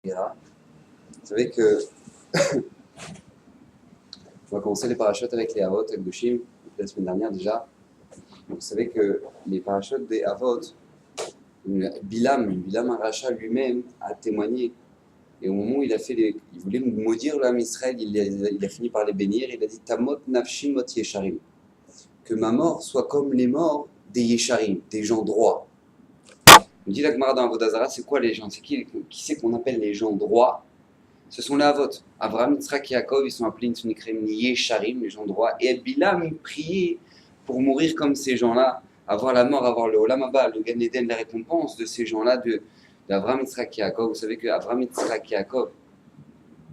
Vous savez que on va commencer les parachutes avec les Avot, avec Goshim, la semaine dernière déjà. Donc, vous savez que les parachutes des Avot, Bilam Aracha lui-même a témoigné. Et au moment où il voulait maudire l'âme Israël, il a fini par les bénir. Il a dit Tamot nafshi mot yesharim. Que ma mort soit comme les morts des yesharim, des gens droits. On dit la Gemara dans Avodazara, c'est quoi les gens? C'est qui c'est qu'on appelle les gens droits? Ce sont les Avot. Abraham, Yitzhak et Yaakov, ils sont appelés Ntsunikrem Yesharim, les gens droits. Et Bilam priait pour mourir comme ces gens-là, avoir la mort, avoir le Olam Haba, le Gan Eden, la récompense de ces gens-là, d'Abraham, Yitzhak et Yaakov. Vous savez qu'Abraham, Yitzhak et Yaakov,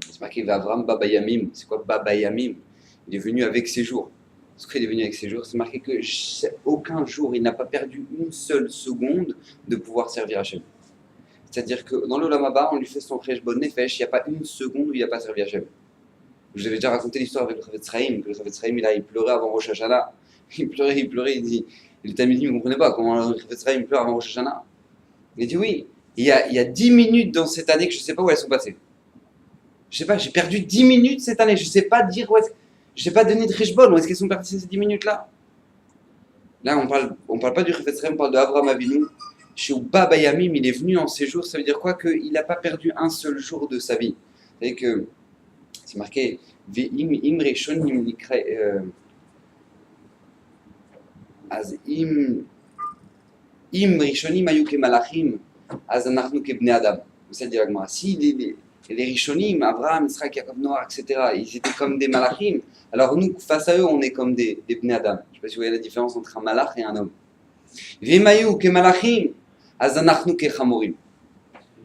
c'est marqué Abraham Baba Yamim. C'est quoi Baba Yamim? Il est venu avec ses jours. Ce qu'il est venu avec ses jours, c'est marqué que aucun jour, il n'a pas perdu une seule seconde de pouvoir servir Hachem. C'est-à-dire que dans le Olam Haba, on lui fait son Cheshbon Nefesh, il n'y a pas une seconde où il n'a pas servi Hachem. Je vous avais déjà raconté l'histoire avec le Chavetz Chaim, que le Chavetz Chaim, il pleurait avant Rosh Hashanah. Il pleurait, il dit, le Talmidim ne comprenait pas comment le Chavetz Chaim pleure avant Rosh Hashanah. Il dit oui, il y a 10 minutes dans cette année que je ne sais pas où elles sont passées. Je ne sais pas, j'ai perdu 10 minutes cette année, je ne sais pas dire où est-ce, je ne sais pas donner de Cheshbon, où est-ce qu'elles sont parties ces 10 minutes-là. Là, on parle pas du Chavetz Chaim, on parle de Avraham Avinu. Chez Baba Yamim, il est venu en séjour, ça veut dire quoi? Qu'il n'a pas perdu un seul jour de sa vie. Vous savez que c'est marqué Im Rishonim Im Rishonim ayu kemalachim, az anachnu kebnei Adam. Ça dit la Gemara. Si les Rishonim, Abraham, Yitzhak, Yaakov, Noach, etc., ils étaient comme des malachim, alors nous, face à eux, on est comme des bnei Adam. Je ne sais pas si vous voyez la différence entre un malach et un homme. V'im kemalachim.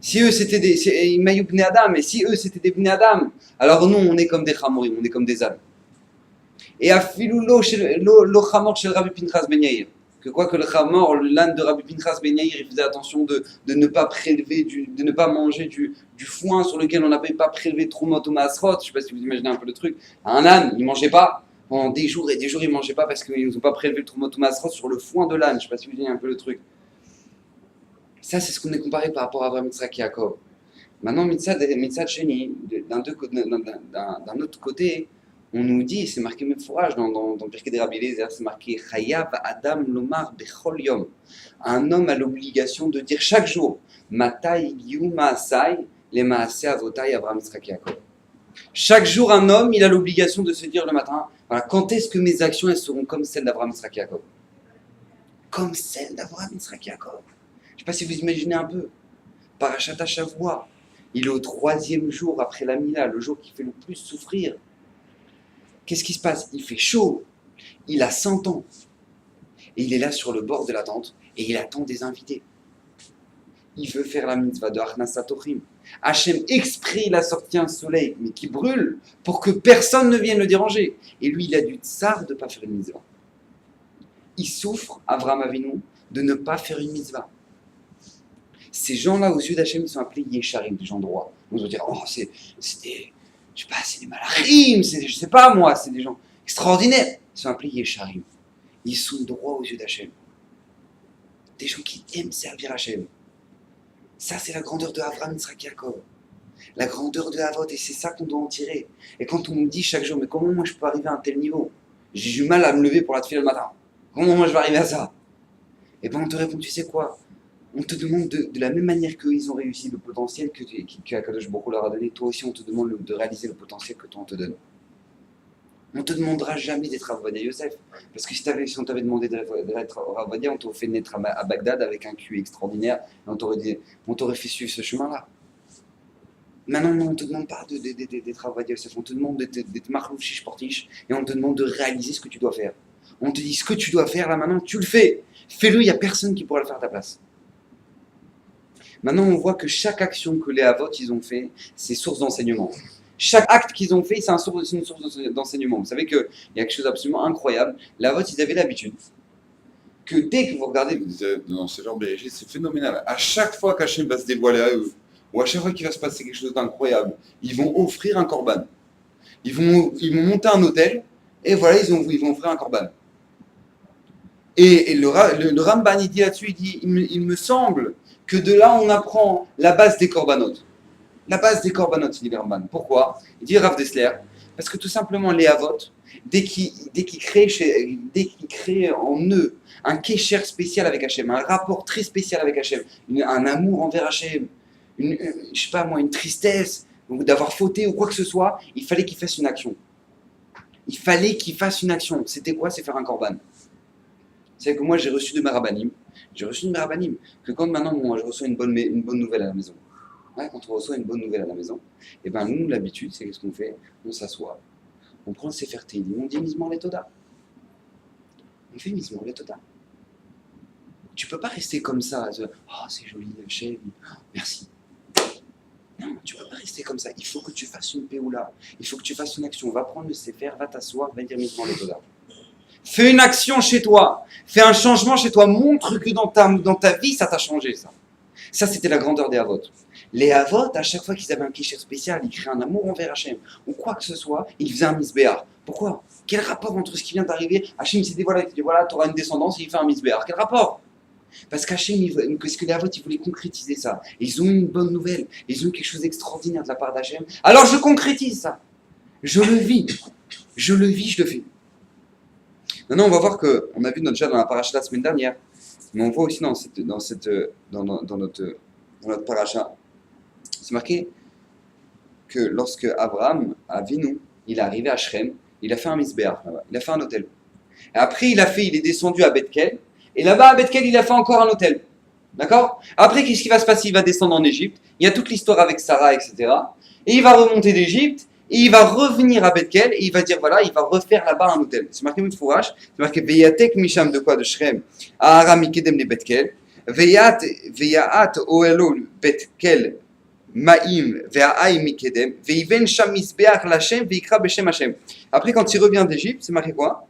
Si eux c'était des Bnei Adam, et si eux c'était des Bnei Adam, alors nous on est comme des Chamorim, on est comme des ânes. Et afilou lo Chamor chez Rabbi Pinchas Ben Yair, que quoi que le Chamor, l'âne de Rabbi Pinchas Ben Yair, il faisait attention de ne pas prélever, de ne pas manger du foin sur lequel on n'avait pas prélevé Trumot ou Maasrot. Je ne sais pas si vous imaginez un peu le truc. Un âne, il ne mangeait pas. Pendant des jours et des jours, il ne mangeait pas parce qu'ils n'ont pas prélevé le Trumot ou Maasrot sur le foin de l'âne. Je ne sais pas si vous imaginez un peu le truc. Ça, c'est ce qu'on est comparé par rapport à Abraham, Yitzhak et Yaakov. Maintenant, Mitzad Sheni, d'un autre côté, on nous dit, c'est marqué même fourrage dans Pirkei de Rabbi Eliezer, c'est marqué Chayav Adam Lomar Bechol Yom. Un homme a l'obligation de dire chaque jour Matai Yu Maasai, les Maasei Avotai Abraham, Yitzhak et Yaakov. Chaque jour, un homme, il a l'obligation de se dire le matin, voilà, quand est-ce que mes actions elles seront comme celles d'Abraham, Yitzhak et Yaakov? Comme celles d'Abraham, Yitzhak et Yaakov. Je ne sais pas si vous imaginez un peu. Parashat HaShavua, il est au 3e jour après la Mila, le jour qui fait le plus souffrir. Qu'est-ce qui se passe? Il fait chaud, il a 100 ans, et il est là sur le bord de la tente, et il attend des invités. Il veut faire la mitzvah de Achnasat Ochim. Hachem exprès, il a sorti un soleil, mais qui brûle, pour que personne ne vienne le déranger. Et lui, il a du tsar de ne pas faire une mitzvah. Il souffre, Avraham Avinu, de ne pas faire une mitzvah. Ces gens-là, aux yeux d'Hachem, ils sont appelés Yesharim, des gens droits. On va dire, oh, c'est des, je sais pas, c'est des malachim, je sais pas moi, c'est des gens extraordinaires. Ils sont appelés Yesharim. Ils sont droits aux yeux d'Hachem. Des gens qui aiment servir Hachem. Ça, c'est la grandeur de Avraham, Yitzhak, Yaakov. La grandeur de Avot, et c'est ça qu'on doit en tirer. Et quand on me dit chaque jour, mais comment moi je peux arriver à un tel niveau? J'ai du mal à me lever pour la tefila le matin. Comment moi je vais arriver à ça? Et ben on te répond, tu sais quoi? On te demande de la même manière qu'ils ont réussi le potentiel que Akadosh Baruch Hu leur a donné, toi aussi on te demande de réaliser le potentiel que toi on te donne. On ne te demandera jamais d'être Rav Ovadia Yosef, parce que si on t'avait demandé d'être Rav Ovadia, on t'aurait fait naître à Bagdad avec un QI extraordinaire, et on t'aurait fait suivre ce chemin-là. Maintenant, on ne te demande pas d'être Rav Ovadia Yosef, on te demande d'être Marlouf Shish Portiche, et on te demande de réaliser ce que tu dois faire. On te dit ce que tu dois faire, là maintenant, tu le fais. Fais-le, il n'y a personne qui pourra le faire à ta place. Maintenant, on voit que chaque action que les Avot ils ont fait, c'est source d'enseignement. Chaque acte qu'ils ont fait, c'est une source d'enseignement. Vous savez qu'il y a quelque chose d'absolument incroyable. Les Avot, ils avaient l'habitude que dès que vous regardez dans ce genre de BG, c'est phénoménal. À chaque fois qu'Hachem va se dévoiler à eux, ou à chaque fois qu'il va se passer quelque chose d'incroyable, ils vont offrir un korban. Ils vont monter un hôtel, et voilà, ils vont offrir un korban. Et le Ramban, il dit là-dessus, il me semble que de là, on apprend la base des corbanotes. La base des korbanot, il dit le Ramban. Pourquoi? Il dit Rav Dessler. Parce que tout simplement, les avot, dès qu'ils créent en eux un kécher spécial avec Hachem, un rapport très spécial avec Hachem, un amour envers Hachem, je sais pas moi, une tristesse, ou d'avoir fauté ou quoi que ce soit, il fallait qu'ils fassent une action. Il fallait qu'ils fassent une action. C'était quoi? C'est faire un korban. C'est que moi, j'ai reçu de mes rabbanim, que quand maintenant, moi, je reçois une bonne nouvelle à la maison. Ouais, quand on reçoit une bonne nouvelle à la maison, et ben nous, l'habitude, c'est qu'est-ce qu'on fait? On s'assoit, on prend le Sefer Tehillim, on dit Mizmor Letoda. On fait Mizmor Letoda. Tu peux pas rester comme ça, oh c'est joli, Hachem, oh, merci. Non, tu peux pas rester comme ça. Il faut que tu fasses une péoula, il faut que tu fasses une action. Va prendre le Sefer, va t'asseoir, va dire Mizmor Letoda. Fais une action chez toi, fais un changement chez toi, montre que dans ta vie, ça t'a changé, ça. Ça, c'était la grandeur des Havot. Les Havot, à chaque fois qu'ils avaient un kécher spécial, ils créaient un amour envers Hachem, ou quoi que ce soit, ils faisaient un misbéar. Pourquoi? Quel rapport entre ce qui vient d'arriver? Hachem s'est dit voilà, tu auras une descendance, et il fait un misbéar. Quel rapport? Parce qu'Hachem, parce que les Havot, ils voulaient concrétiser ça. Et ils ont eu une bonne nouvelle, ils ont eu quelque chose d'extraordinaire de la part d'Hachem. Alors je concrétise ça. Je le vis, je le fais. Maintenant, on va voir qu'on a vu déjà dans la paracha la semaine dernière, mais on voit aussi dans notre paracha, c'est marqué que lorsque Abraham Avinu, il est arrivé à Shrem, il a fait un misbéach là-bas, il a fait un hôtel. Et après, il est descendu à Bethkel, et là-bas à Bethkel, il a fait encore un hôtel. D'accord? Après, qu'est-ce qui va se passer? Il va descendre en Égypte, il y a toute l'histoire avec Sarah, etc. Et il va remonter d'Égypte, et il va revenir à Bethkel, et il va dire, voilà, il va refaire là-bas un hôtel. C'est marqué Moutfourach, c'est marqué Veyatek Misham de quoi? De Shrem, à Aram Mikedem les Bethkel, Veyat Oelo Bethkel Maïm Ve'aï Mikedem, Veiven Sham Misbeach Lachem Veikra Beshem Hashem. Après, quand il revient d'Égypte, c'est marqué quoi?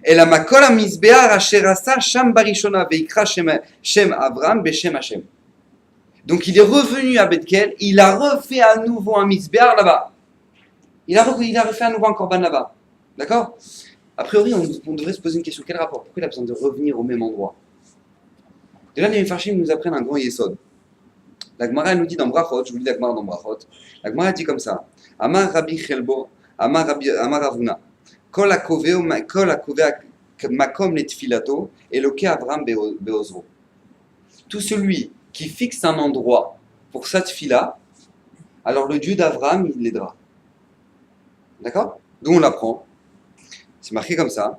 Et la Makol Misbeach Asherasa Sham Barishona Veikra Shem Avram Beshem Hashem. Donc il est revenu à Bethkel, il a refait à nouveau un misbéar là-bas. Il a refait à nouveau un korban là-bas. D'accord? A priori, on devrait se poser une question. Quel rapport? Pourquoi il a besoin de revenir au même endroit? Déjà, les Mefarshim nous apprennent un grand yesod. La Gemara nous dit dans Brachot, je vous lis la Gemara dans Brachot, la Gemara dit comme ça. Amar Rabbi Chelbo, Amar Ravuna, Kol hakoveo makom letfilato, Eloke Avram beozro. Tout celui qui fixe un endroit pour sa tfila, alors le Dieu d'Abraham, il l'aidera. D'accord? D'où on l'apprend. C'est marqué comme ça.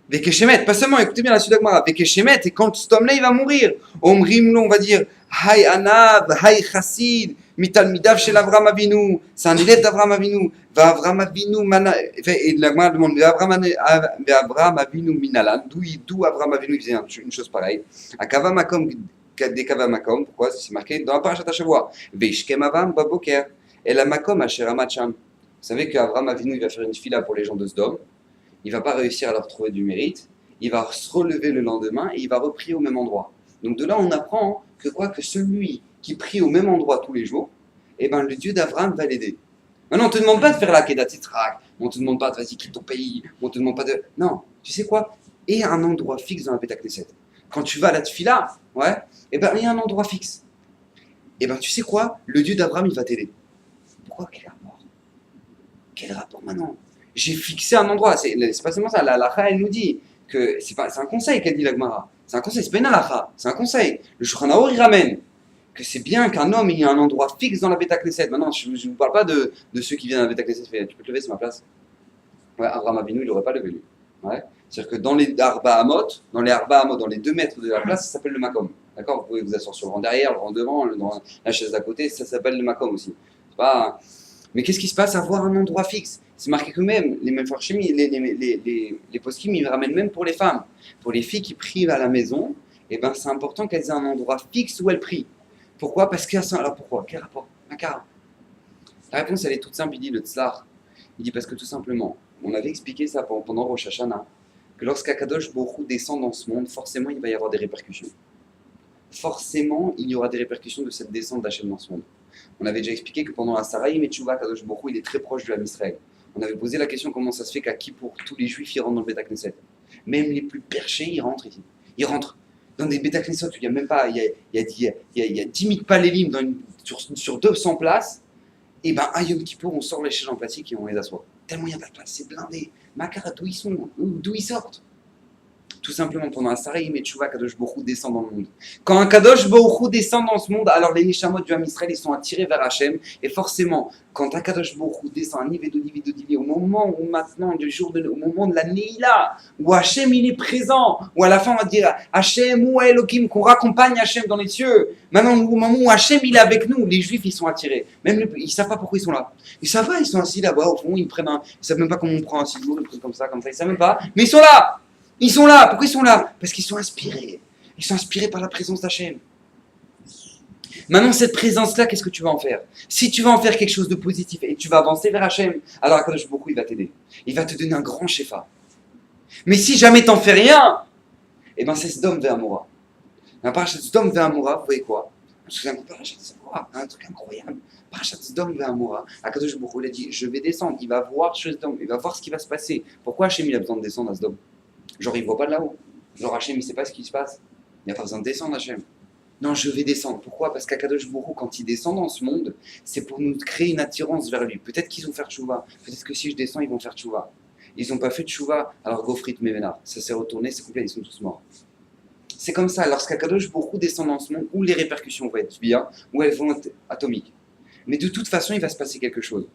Vekeshemet, pas seulement, écoutez bien la suite d'Agmara. Vekeshemet, et quand cet homme-là, il va mourir, Omrimlo, on va dire, Hay Anav, Hay Chassid, Mitalmidav chez l'Avram Avinu, c'est un élève d'Avram Avinu, va Avram Avinu, et l'Agmara demande, Avram Avinu Minalan, d'où Avram Avinu il faisait une chose pareille. Akava Makom, des Kava Makom, pourquoi? C'est marqué dans la parashat Hashavua. Veishkem Avam Baboker, et la Makom Asheramacham. Vous savez qu'Avram Avinu, il va faire une fila pour les gens de Sdom. Il ne va pas réussir à leur trouver du mérite, il va se relever le lendemain et il va reprier au même endroit. Donc de là, on apprend que celui qui prie au même endroit tous les jours, eh ben, le Dieu d'Abraham va l'aider. Maintenant, on ne te demande pas de faire la Kedat Yitzhak, on ne te demande pas de vas-y, quitte ton pays, on ne te demande pas de... Non, tu sais quoi? Et un endroit fixe dans la Beth Knesset. Quand tu vas à la Tfila, ouais, eh ben, il y a un endroit fixe. Eh ben, tu sais quoi? Le Dieu d'Abraham, il va t'aider. Pourquoi? Quel rapport maintenant? J'ai fixé un endroit, c'est pas seulement ça, la halakha elle nous dit que c'est un conseil qu'elle dit la Gemara, c'est un conseil, c'est pas une halakha, c'est un conseil. Le Shulchan Aruch il ramène que c'est bien qu'un homme ait un endroit fixe dans la Beth Knesset. Maintenant, je ne vous parle pas de ceux qui viennent à la Beth Knesset, tu peux te lever, c'est ma place. Ouais, Abraham Avinu il n'aurait pas levé lui. Ouais. C'est-à-dire que dans les Arba Hamot, dans les 2 mètres de la place, ça s'appelle le Makom. D'accord? Vous pouvez vous asseoir sur le rang derrière, le rang devant, dans la chaise d'à côté, ça s'appelle le Makom aussi. C'est pas... Mais qu'est-ce qui se passe à avoir un endroit fixe? C'est marqué que même les Mefarshim, les poskim, ils ramènent même pour les femmes. Pour les filles qui prient à la maison, eh ben, c'est important qu'elles aient un endroit fixe où elles prient. Pourquoi? Parce qu'elles sont... Alors pourquoi? Quel rapport? La réponse, elle est toute simple, il dit le Tzlar. Il dit parce que tout simplement, on avait expliqué ça pendant Rosh Hashanah, que lorsqu'Akadosh Baruch Hu descend dans ce monde, forcément, il va y avoir des répercussions. Forcément, il y aura des répercussions de cette descente d'Hachem dans ce monde. On avait déjà expliqué que pendant la Saraïm et Tchouva, Kadosh Baruch Hu, il est très proche de l'Am Israël. On avait posé la question comment ça se fait qu'à qui pour tous les juifs ils rentrent dans le Beth Knesset. Même les plus perchés, ils rentrent ici. Ils rentrent. Dans des Beth Knesset où il y a même pas, il y a 10 000 palélim sur 200 places, et ben à Yom Kippour, on sort les chaises en plastique et on les assoit. Tellement il n'y a pas de place, c'est blindé. Makara, d'où ils sont, d'où ils sortent? Tout simplement, pendant un Sareim et Tchouva, Kadosh Baruch Hu descend dans le monde. Quand un Kadosh Baruch Hu descend dans ce monde, alors les Nishamot du Ham Israël, ils sont attirés vers Hachem. Et forcément, quand un Kadosh Baruch Hu descend, un niveau d'Odili, au moment où maintenant, au moment de la Neila, où Hachem il est présent, où à la fin on va dire Hachem ou Elohim, qu'on raccompagne Hachem dans les cieux. Maintenant, au moment où Hachem il est avec nous, les Juifs ils sont attirés. Même ils ne savent pas pourquoi ils sont là. Ils savent pas, ils sont assis là-bas au fond, ils savent même pas comment on prend un ciseau, des trucs comme ça, ils savent même pas. Mais ils sont là! Ils sont là. Pourquoi ils sont là? Parce qu'ils sont inspirés. Ils sont inspirés par la présence d'Hachem. Maintenant, cette présence-là, qu'est-ce que tu vas en faire? Si tu vas en faire quelque chose de positif et tu vas avancer vers Hachem, alors Akadosh Baruch Hu, il va t'aider. Il va te donner un grand shefa. Mais si jamais t'en fais rien, eh ben c'est Sdom Ve'amora. Un parachat Sdom Ve'amora, vous voyez quoi? Un truc incroyable. Parachat Sdom Ve'amora, Akadosh Baruch Hu, il a dit, je vais descendre. Il va voir chez Sdom, il va voir ce qui va se passer. Pourquoi Hachem il a besoin de descendre à Sdom? Genre, il ne voit pas de là-haut. Genre, Hachem, il ne sait pas ce qui se passe. Il n'y a pas besoin de descendre, Hachem. Non, je vais descendre. Pourquoi? Parce qu'Akadosh Baruch Hu, quand il descend dans ce monde, c'est pour nous créer une attirance vers lui. Peut-être qu'ils vont faire tchouva. Peut-être que si je descends, ils vont faire tchouva. Ils n'ont pas fait tchouva, alors Gofrit Mevenar. Ça s'est retourné, c'est complet, ils sont tous morts. C'est comme ça, lorsqu'Akadosh Baruch Hu descend dans ce monde, où les répercussions vont être bien, où elles vont être atomiques. Mais de toute façon, il va se passer quelque chose.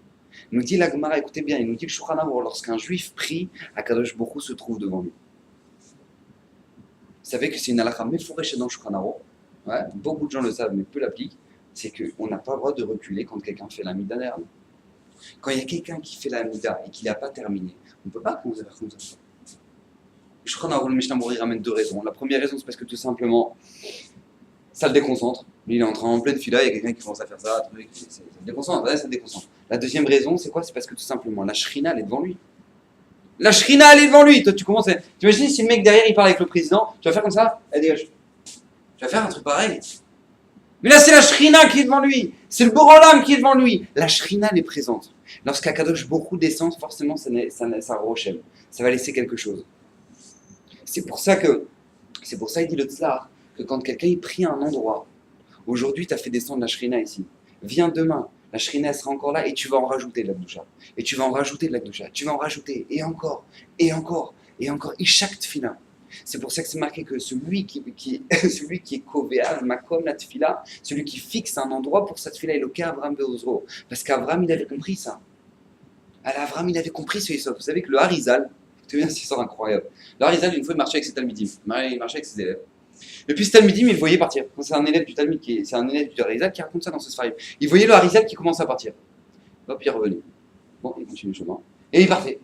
Il nous dit la Gemara, écoutez bien, il nous dit le Shulchan Arour, lorsqu'un juif prie, Akadosh Baruch Hu se trouve devant lui. Vous savez que c'est une halakha mefourechée dans le Shulchan Arour. Ouais, beaucoup de gens le savent, mais peu l'appliquent. C'est qu'on n'a pas le droit de reculer quand quelqu'un fait la mida derrière nous. Quand il y a quelqu'un qui fait la mida et qu'il n'a pas terminé, on ne peut pas commencer à faire comme ça. Le Shulchan Arour, le Mishnah Berurah ramène deux raisons. La première raison, c'est parce que tout simplement, ça le déconcentre. Lui, il est en pleine fila, il y a quelqu'un qui commence à faire ça, ça le déconcentre. Ouais, ça le déconcentre. La deuxième raison, c'est quoi? C'est parce que tout simplement, la shrina, elle est devant lui. La shrina, elle est devant lui. Toi, tu commences à... Tu imagines si le mec derrière, il parle avec le président, tu vas faire comme ça? Elle dégage. Tu vas faire un truc pareil. Mais là, c'est la shrina qui est devant lui. C'est le Borolam qui est devant lui. La shrina, elle est présente. Lorsqu'Akadosh Baruch Hu descend, forcément, ça rochem. Ça va laisser quelque chose. C'est pour ça, il dit le Tzar, que quand quelqu'un il prie à un endroit, aujourd'hui, tu as fait descendre la shrina ici. Viens demain. La shrina elle sera encore là et tu vas en rajouter de la gdusha. Et tu vas en rajouter de la gdusha. Tu vas en rajouter et encore, et encore, et encore. Et chaque tefila. C'est pour ça que c'est marqué que celui qui est koveav, makom la tefila, celui qui fixe un endroit pour sa tefila, est le cas Avraham Beozro. Parce qu'Avraham, il avait compris ça. Avraham, il avait compris ce Yisod. Vous savez que le Harizal, c'est bien, c'est incroyable. Le Harizal, une fois, il marchait avec ses talmidim. Il marchait avec ses élèves. Et puis ce Talmidim, il le voyait partir. C'est un élève du Talmud, c'est un élève du Harizal qui raconte ça dans ce Sfarim. Il voyait le Harizal qui commençait à partir. Hop, il revenait. Bon, il continue le chemin. Et il partait.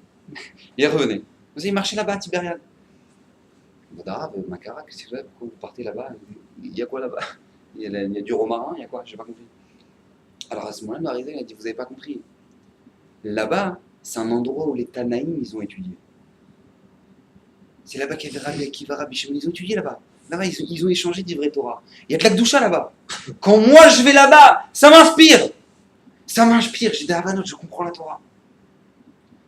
Il revenait. Il marchait là-bas à Tibériade. D'arabe, Makara, qu'est-ce que c'est? Pourquoi vous partez là-bas? Il y a quoi là-bas? Il y a du romarin, il y a quoi? J'ai pas compris. Alors à ce moment-là, le Harizal a dit, vous avez pas compris. Là-bas, c'est un endroit où les Tanaïm, ils ont étudié. C'est là-bas qu'il y avait Rabbi Akiva, Rabbi Shimon, ils ont étudié là-bas. Là-bas, ils ont échangé des vrais Torah. Il y a de la Gdusha là-bas. Quand moi je vais là-bas, ça m'inspire. Ça m'inspire. J'ai des Havanot, je comprends la Torah.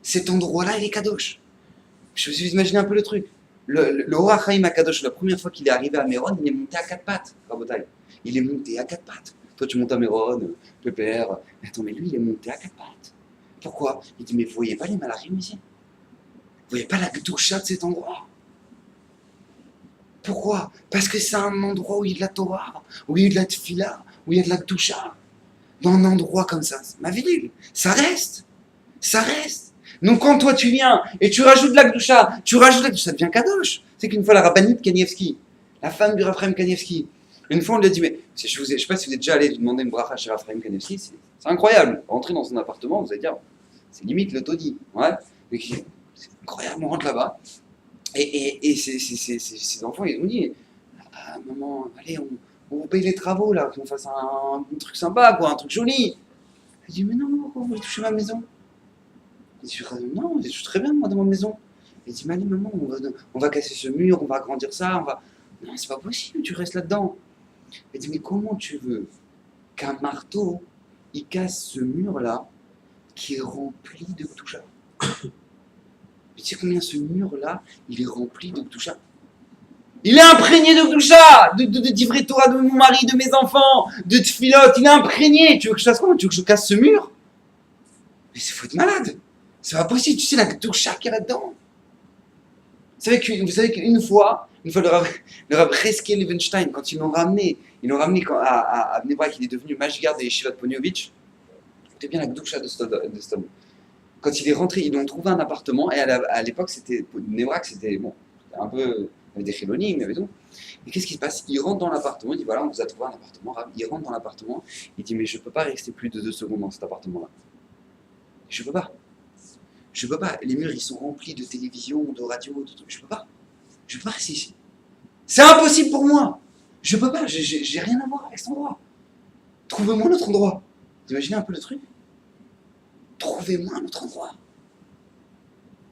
Cet endroit-là, il est Kadosh. Je me suis imaginé un peu le truc. Le Or HaChaim à Kadosh, la première fois qu'il est arrivé à Méron, il est monté à quatre pattes. Rabotai. Il est monté à quatre pattes. Toi, tu montes à Méron, Pépère. Attends, mais lui, il est monté à quatre pattes. Pourquoi? Il dit, mais vous voyez pas les malachim ici? Vous voyez pas la Gdusha de cet endroit? Pourquoi? Parce que c'est un endroit où il y a de la Torah, où il y a de la Tfila, où il y a de la Gdusha. Dans un endroit comme ça, ma ville, ça reste. Ça reste. Donc quand toi tu viens et tu rajoutes de la Gdusha, ça devient Kadosh. C'est qu'une fois la rabbinite Kanievski, la femme du Raphaël Kanievski, une fois on lui a dit, mais je sais pas si vous êtes déjà allé lui demander une bracha chez Raphaël Kanievski, c'est incroyable. Rentrer dans son appartement, vous allez dire, c'est limite le taudis. Ouais. C'est incroyable, on rentre là-bas. Et ces enfants, ils ont dit, ah, maman, allez, on vous paye les travaux, là, qu'on fasse un truc sympa, quoi, un truc joli. Elle dit, mais non, pourquoi vous voulez toucher ma maison? Elle dit, non, je suis très bien, moi, dans ma maison. Elle dit, mais allez, maman, on va casser ce mur, on va agrandir ça, on va... Non, c'est pas possible, tu restes là-dedans. Elle dit, mais comment tu veux qu'un marteau, il casse ce mur-là, qui est rempli de toucha? Tu sais combien ce mur-là, il est rempli de Gdusha? Il est imprégné de Gdoucha, de Divrei Torah de mon mari, de mes enfants, de Tfilot. Il est imprégné. Tu veux que je fasse quoi? Tu veux que je casse ce mur? Mais c'est faut être malade. C'est pas possible. Tu sais la Gdoucha qu'il y a là-dedans. Vous savez qu'une fois, le Rav Cheskel Levenstein, quand ils l'ont ramené à Bnei Brak, il est devenu Mashgar des Yeshivat Poniovitch. C'était bien la Gdoucha de cet homme. Quand il est rentré, ils lui ont trouvé un appartement, et à l'époque, Bnei Brak, c'était bon, un peu, il y avait des chilonim, il y avait tout. Et qu'est-ce qui se passe? Il rentre dans l'appartement, il dit voilà, on vous a trouvé un appartement, Rav. Il rentre dans l'appartement, il dit mais je ne peux pas rester plus de 2 secondes dans cet appartement-là. Je ne peux pas. Je peux pas. Les murs, ils sont remplis de télévision, de radio, de trucs. Je peux pas. Je peux pas rester ici. C'est impossible pour moi. Je peux pas. J'ai rien à voir avec cet endroit. Trouvez-moi un autre endroit. Vous imaginez un peu le truc? Trouvez-moi un autre endroit.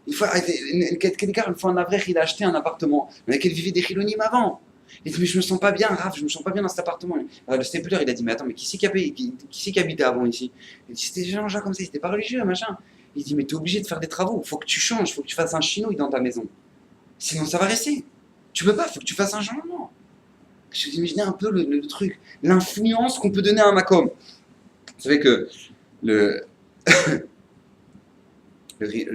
Une fois un avrech, il a acheté un appartement dans lequel vivaient des chilonimes avant. Il dit mais je me sens pas bien, Raph, je me sens pas bien dans cet appartement. Alors, le stapler, il a dit mais attends, mais qui c'est qui habitait avant ici? Il dit c'était des gens comme ça, c'était pas religieux, machin. Il dit mais t'es obligé de faire des travaux, faut que tu changes, faut que tu fasses un chinouille dans ta maison. Sinon ça va rester. Tu peux pas, faut que tu fasses un changement. Je vous imaginez un peu le truc, l'influence qu'on peut donner à un makom. Vous savez que le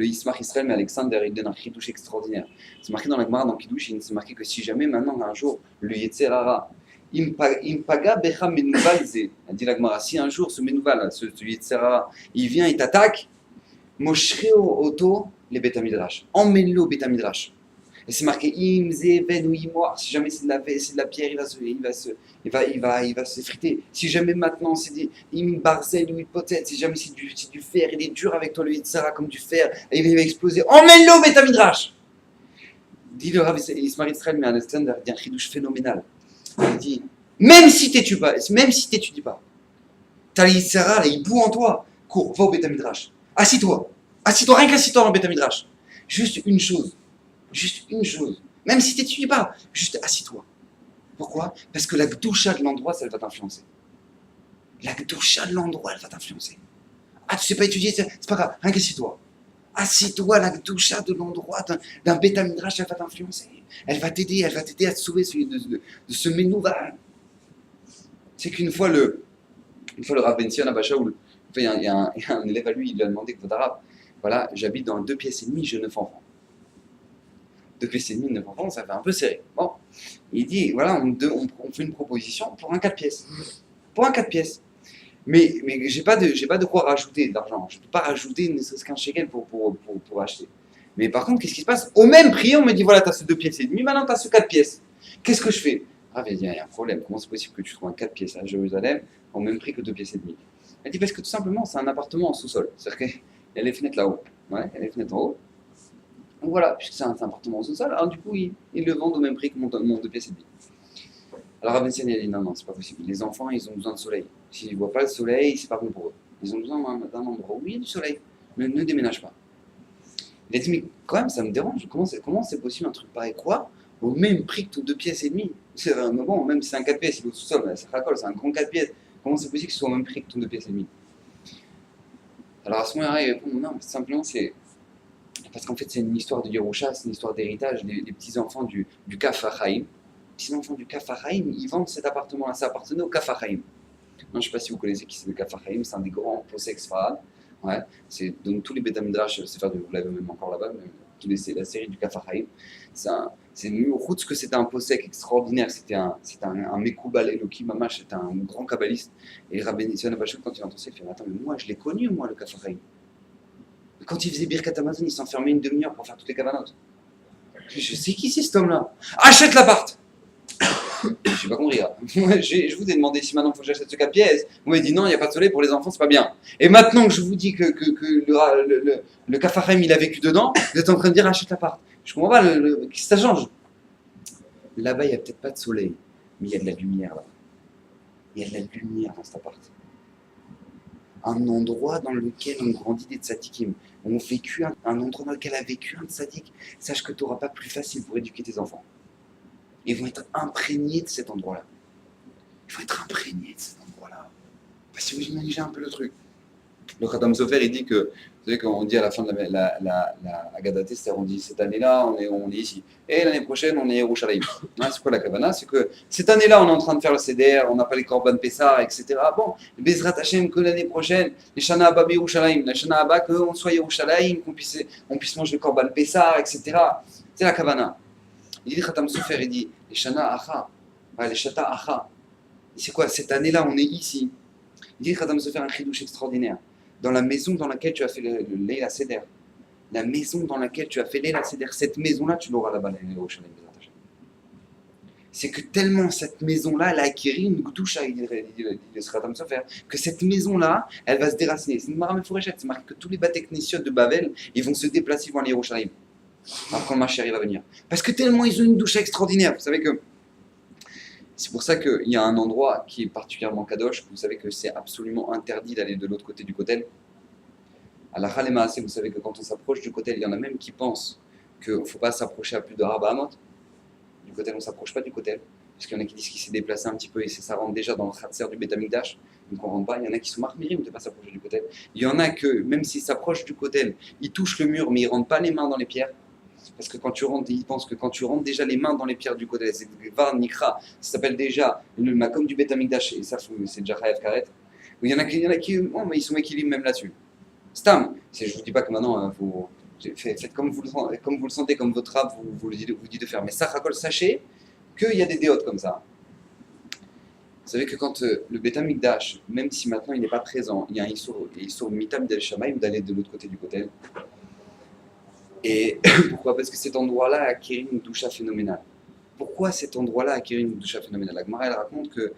Yismach Israël, mais Alexander, il donne un chidouche extraordinaire. C'est marqué dans la Gemara, dans Kidouche, c'est marqué que si jamais maintenant, un jour, le Yetzer Hara, Impaga Becha Menouval Zé, a dit la Gemara, si un jour ce Menouval, ce Yetzer Hara, il vient, il t'attaque, Moshreo Oto, les Beth Midrash, emmène-le au Beth Midrash. Et c'est marqué Imze Ben ou Imoir. Si jamais c'est de la pierre, il va s'effriter. Si jamais maintenant c'est des Im Barzel ou Hypothète, si jamais c'est du fer, il est dur avec toi le Yitzhara comme du fer, et il va exploser. Emmène-le au Beth Midrash. Dit le Rav Ismail Israël, mais Alexander dit un chidouche phénoménal. Il dit même si t'étudies pas, t'as le Yitzhara, là, il boue en toi. Cours, va au Beth Midrash. Assis-toi, rien qu'assis-toi dans le Beth Midrash. Juste une chose. Même si tu n'étudies pas, juste assis-toi. Pourquoi? Parce que la gdoucha de l'endroit, ça va t'influencer. La gdoucha de l'endroit, elle va t'influencer. Ah, tu sais pas étudier, c'est pas grave, rien qu'assis-toi. Assis-toi, la gdoucha de l'endroit d'un Beth Midrash, elle va t'influencer. Elle va t'aider à te sauver de ce ménouval. C'est qu'une fois le Rav Ben Sion à Bachaoul, il y a un élève à lui, il lui a demandé que arabe. Voilà, j'habite dans 2 pièces et demie, j'ai 9 enfants. 2 pièces et demie, 9 enfants, ça fait un peu serré. Bon, il dit, voilà, on fait une proposition pour un 4 pièces. Pour un 4 pièces. Mais j'ai pas de quoi rajouter d'argent. Je ne peux pas rajouter ne serait-ce qu'un shekel pour acheter. Mais par contre, qu'est-ce qui se passe? Au même prix, on me dit, voilà, tu as ce 2 pièces et demie, maintenant tu as ce 4 pièces. Qu'est-ce que je fais? Ah, il y a un problème. Comment c'est possible que tu trouves un 4 pièces à Jérusalem au même prix que 2 pièces et demie? Elle dit, parce que tout simplement, c'est un appartement en sous-sol. C'est-à-dire qu'il y a les fenêtres là-haut. Ouais, il y a les fenêtres en haut. Donc voilà, puisque c'est un appartement en sous-sol, alors du coup, ils le vendent au même prix que mon 2 pièces et demie. Alors Rav Ben Sion, il a dit non, c'est pas possible. Les enfants, ils ont besoin de soleil. S'ils ne voient pas le soleil, c'est pas bon pour eux. Ils ont besoin d'un endroit où il y a du soleil. Ne déménage pas. Il a dit, mais quand même, ça me dérange. Comment c'est possible un truc pareil? Quoi? Au même prix que ton 2 pièces et demie. C'est bon, même si c'est un 4 pièces, il est au sous-sol, ça racole, c'est un grand 4 pièces. Comment c'est possible que ce soit au même prix que ton 2 pièces et demie? Alors à ce moment-là, il répond, non, simplement, c'est. Parce qu'en fait, c'est une histoire de Yerusha, c'est une histoire d'héritage. Les petits-enfants du Kaf HaChaim, les petits-enfants du Kaf HaChaim, ils vendent cet appartement-là. Ça appartenait au Kaf HaChaim. Non, je ne sais pas si vous connaissez qui c'est le Kaf HaChaim, c'est un des grands possèques Sfarad. Ouais, donc tous les Beth Midrash, vous l'avez même encore là-bas, la série du Kaf HaChaim. C'est mieux au route que c'était un possèque extraordinaire. C'était un Mekoubal Eloki Mamash, c'était un grand kabbaliste. Et Rabbi Sion Abashuk, quand il entend ça, il fait attends, mais moi, je l'ai connu, moi, le Kaf HaChaim. Quand il faisait Birkat Amazon, il s'enfermait une demi-heure pour faire toutes les cavanotes. Je sais qui c'est cet homme-là. Achète l'appart. J'ai pas compris. Je vous ai demandé si maintenant il faut que j'achète ce 4 pièces. Vous m'avez dit non, il n'y a pas de soleil pour les enfants, c'est pas bien. Et maintenant que je vous dis que le Kafarem il a vécu dedans, vous êtes en train de dire achète l'appart. Je comprends pas, qu'est-ce que ça change? Là-bas, il n'y a peut-être pas de soleil, mais il y a de la lumière là. Il y a de la lumière dans cet appart. Un endroit dans lequel on grandit des tzadikim, on vécu un endroit dans lequel a vécu un tzadik, sache que tu n'auras pas plus facile pour éduquer tes enfants. Ils vont être imprégnés de cet endroit-là. Ils vont être imprégnés de cet endroit-là. Parce que vous imaginez un peu le truc. Le Khatam Sofer, il dit que, vous savez, quand on dit à la fin de la Haggadah Esther, on dit cette année-là, on est ici. Et l'année prochaine, on est à Yerushalayim. Hein, c'est quoi la Kavana? C'est que cette année-là, on est en train de faire le Seder, on n'a pas les Korban Pessah, etc. Bon, Bezrat Hashem, que l'année prochaine, les Shana Abba Yerushalayim, la Shana Abba, qu'on soit Yerushalayim, on puisse manger le Korban Pessah, etc. C'est la Kavana. Il dit Khatam Sofer, il dit les Shana Acha, les Shata Acha. C'est quoi? Cette année-là, on est ici. Il dit Khatam Sofer un chidouche extraordinaire. Dans la maison dans laquelle tu as fait le Leila Seder, la maison dans laquelle tu as fait Leila Seder, cette maison-là, tu l'auras là-bas, c'est que tellement cette maison-là, elle a acquis une gdoucha, il dit le Khatam Sofer, que cette maison-là, elle va se déraciner. C'est une marame fourrechette, c'est marqué que tous les bateknisiot de Babel, ils vont se déplacer, ils vont aller à Yerushalayim. Alors quand le Mashiach va venir. Parce que tellement ils ont une douche extraordinaire. Vous savez que c'est pour ça qu'il y a un endroit qui est particulièrement kadosh. Vous savez que c'est absolument interdit d'aller de l'autre côté du kotel. À la Khalema, vous savez que quand on s'approche du kotel, il y en a même qui pensent qu'il ne faut pas s'approcher à plus de Rabba Hamot. Du kotel, on ne s'approche pas du kotel. Parce qu'il y en a qui disent qu'il s'est déplacé un petit peu et ça rentre déjà dans le khatser du Beth Amikdash. Donc on ne rentre pas. Il y en a qui sont marmirim de ne pas s'approcher du kotel. Il y en a que, même s'ils s'approchent du kotel, ils touchent le mur mais ils ne rentrent pas les mains dans les pierres. Parce que quand tu rentres, ils pensent que quand tu rentres déjà les mains dans les pierres du kotel, c'est Var Nikra, ça s'appelle déjà le makom du Beth Amikdash, et ça c'est déjà Chayav Karet. Il y en a qui oh, mais ils sont équilibrés même là-dessus. Stam, je ne vous dis pas que maintenant, faites comme vous le sentez, comme votre rab vous dit de faire. Mais ça, sachez qu'il y a des déotes comme ça. Vous savez que quand le Beth Amikdash, même si maintenant il n'est pas présent, il y a un Issour Mitam del Shamaï, d'aller de l'autre côté du kotel. Et pourquoi? Parce que cet endroit-là a acquis une doucha phénoménale. Pourquoi cet endroit-là a acquis une doucha phénoménale? La Gemara, elle raconte que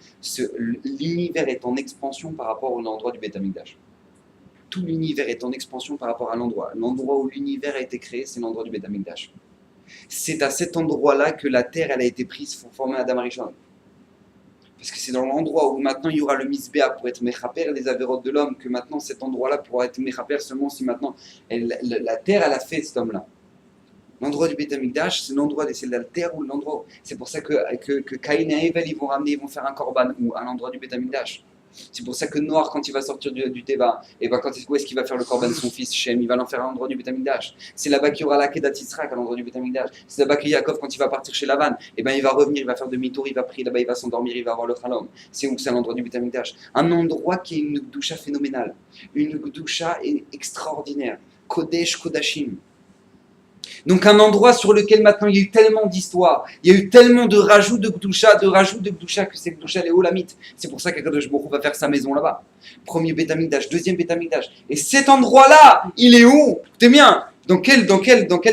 l'univers est en expansion par rapport à l'endroit du Beth Amikdash. Tout l'univers est en expansion par rapport à l'endroit. L'endroit où l'univers a été créé, c'est l'endroit du Beth Amikdash. C'est à cet endroit-là que la terre elle a été prise pour former Adam Arishon. Parce que c'est dans l'endroit où maintenant il y aura le misbéa pour être mechaper les avérotes de l'homme, que maintenant cet endroit-là pourra être mechaper seulement si maintenant la terre elle a fait cet homme-là. L'endroit du Beth Amikdash, c'est l'endroit, c'est la terre ou l'endroit. C'est pour ça que Caïn et Evel ils vont faire un korban ou à l'endroit du Beth Amikdash. C'est pour ça que Noir, quand il va sortir du Teva, et ben où est-ce qu'il va faire le korban de son fils Shem? Il va l'en faire à l'endroit du Beth Amikdash. C'est là-bas qu'il y aura la Kedat Yitzhak à l'endroit du Beth Amikdash. C'est là-bas que Yaakov, quand il va partir chez Lavan, et ben il va revenir, il va faire demi-tour, il va prier là-bas, il va s'endormir, il va avoir le Chalom. C'est où? C'est à l'endroit du Beth Amikdash. Un endroit qui est une Gdusha phénoménale, une Gdusha extraordinaire. Kodesh Kodashim. Donc un endroit sur lequel maintenant il y a eu tellement d'histoires, il y a eu tellement de rajouts de Gdusha, que c'est Gdusha les Olamites. C'est pour ça qu'Akadosh Baruch Hu va faire sa maison là-bas. Premier Beth Amikdash, deuxième Beth Amikdash. Et cet endroit-là, il est où? T'es bien. Dans quel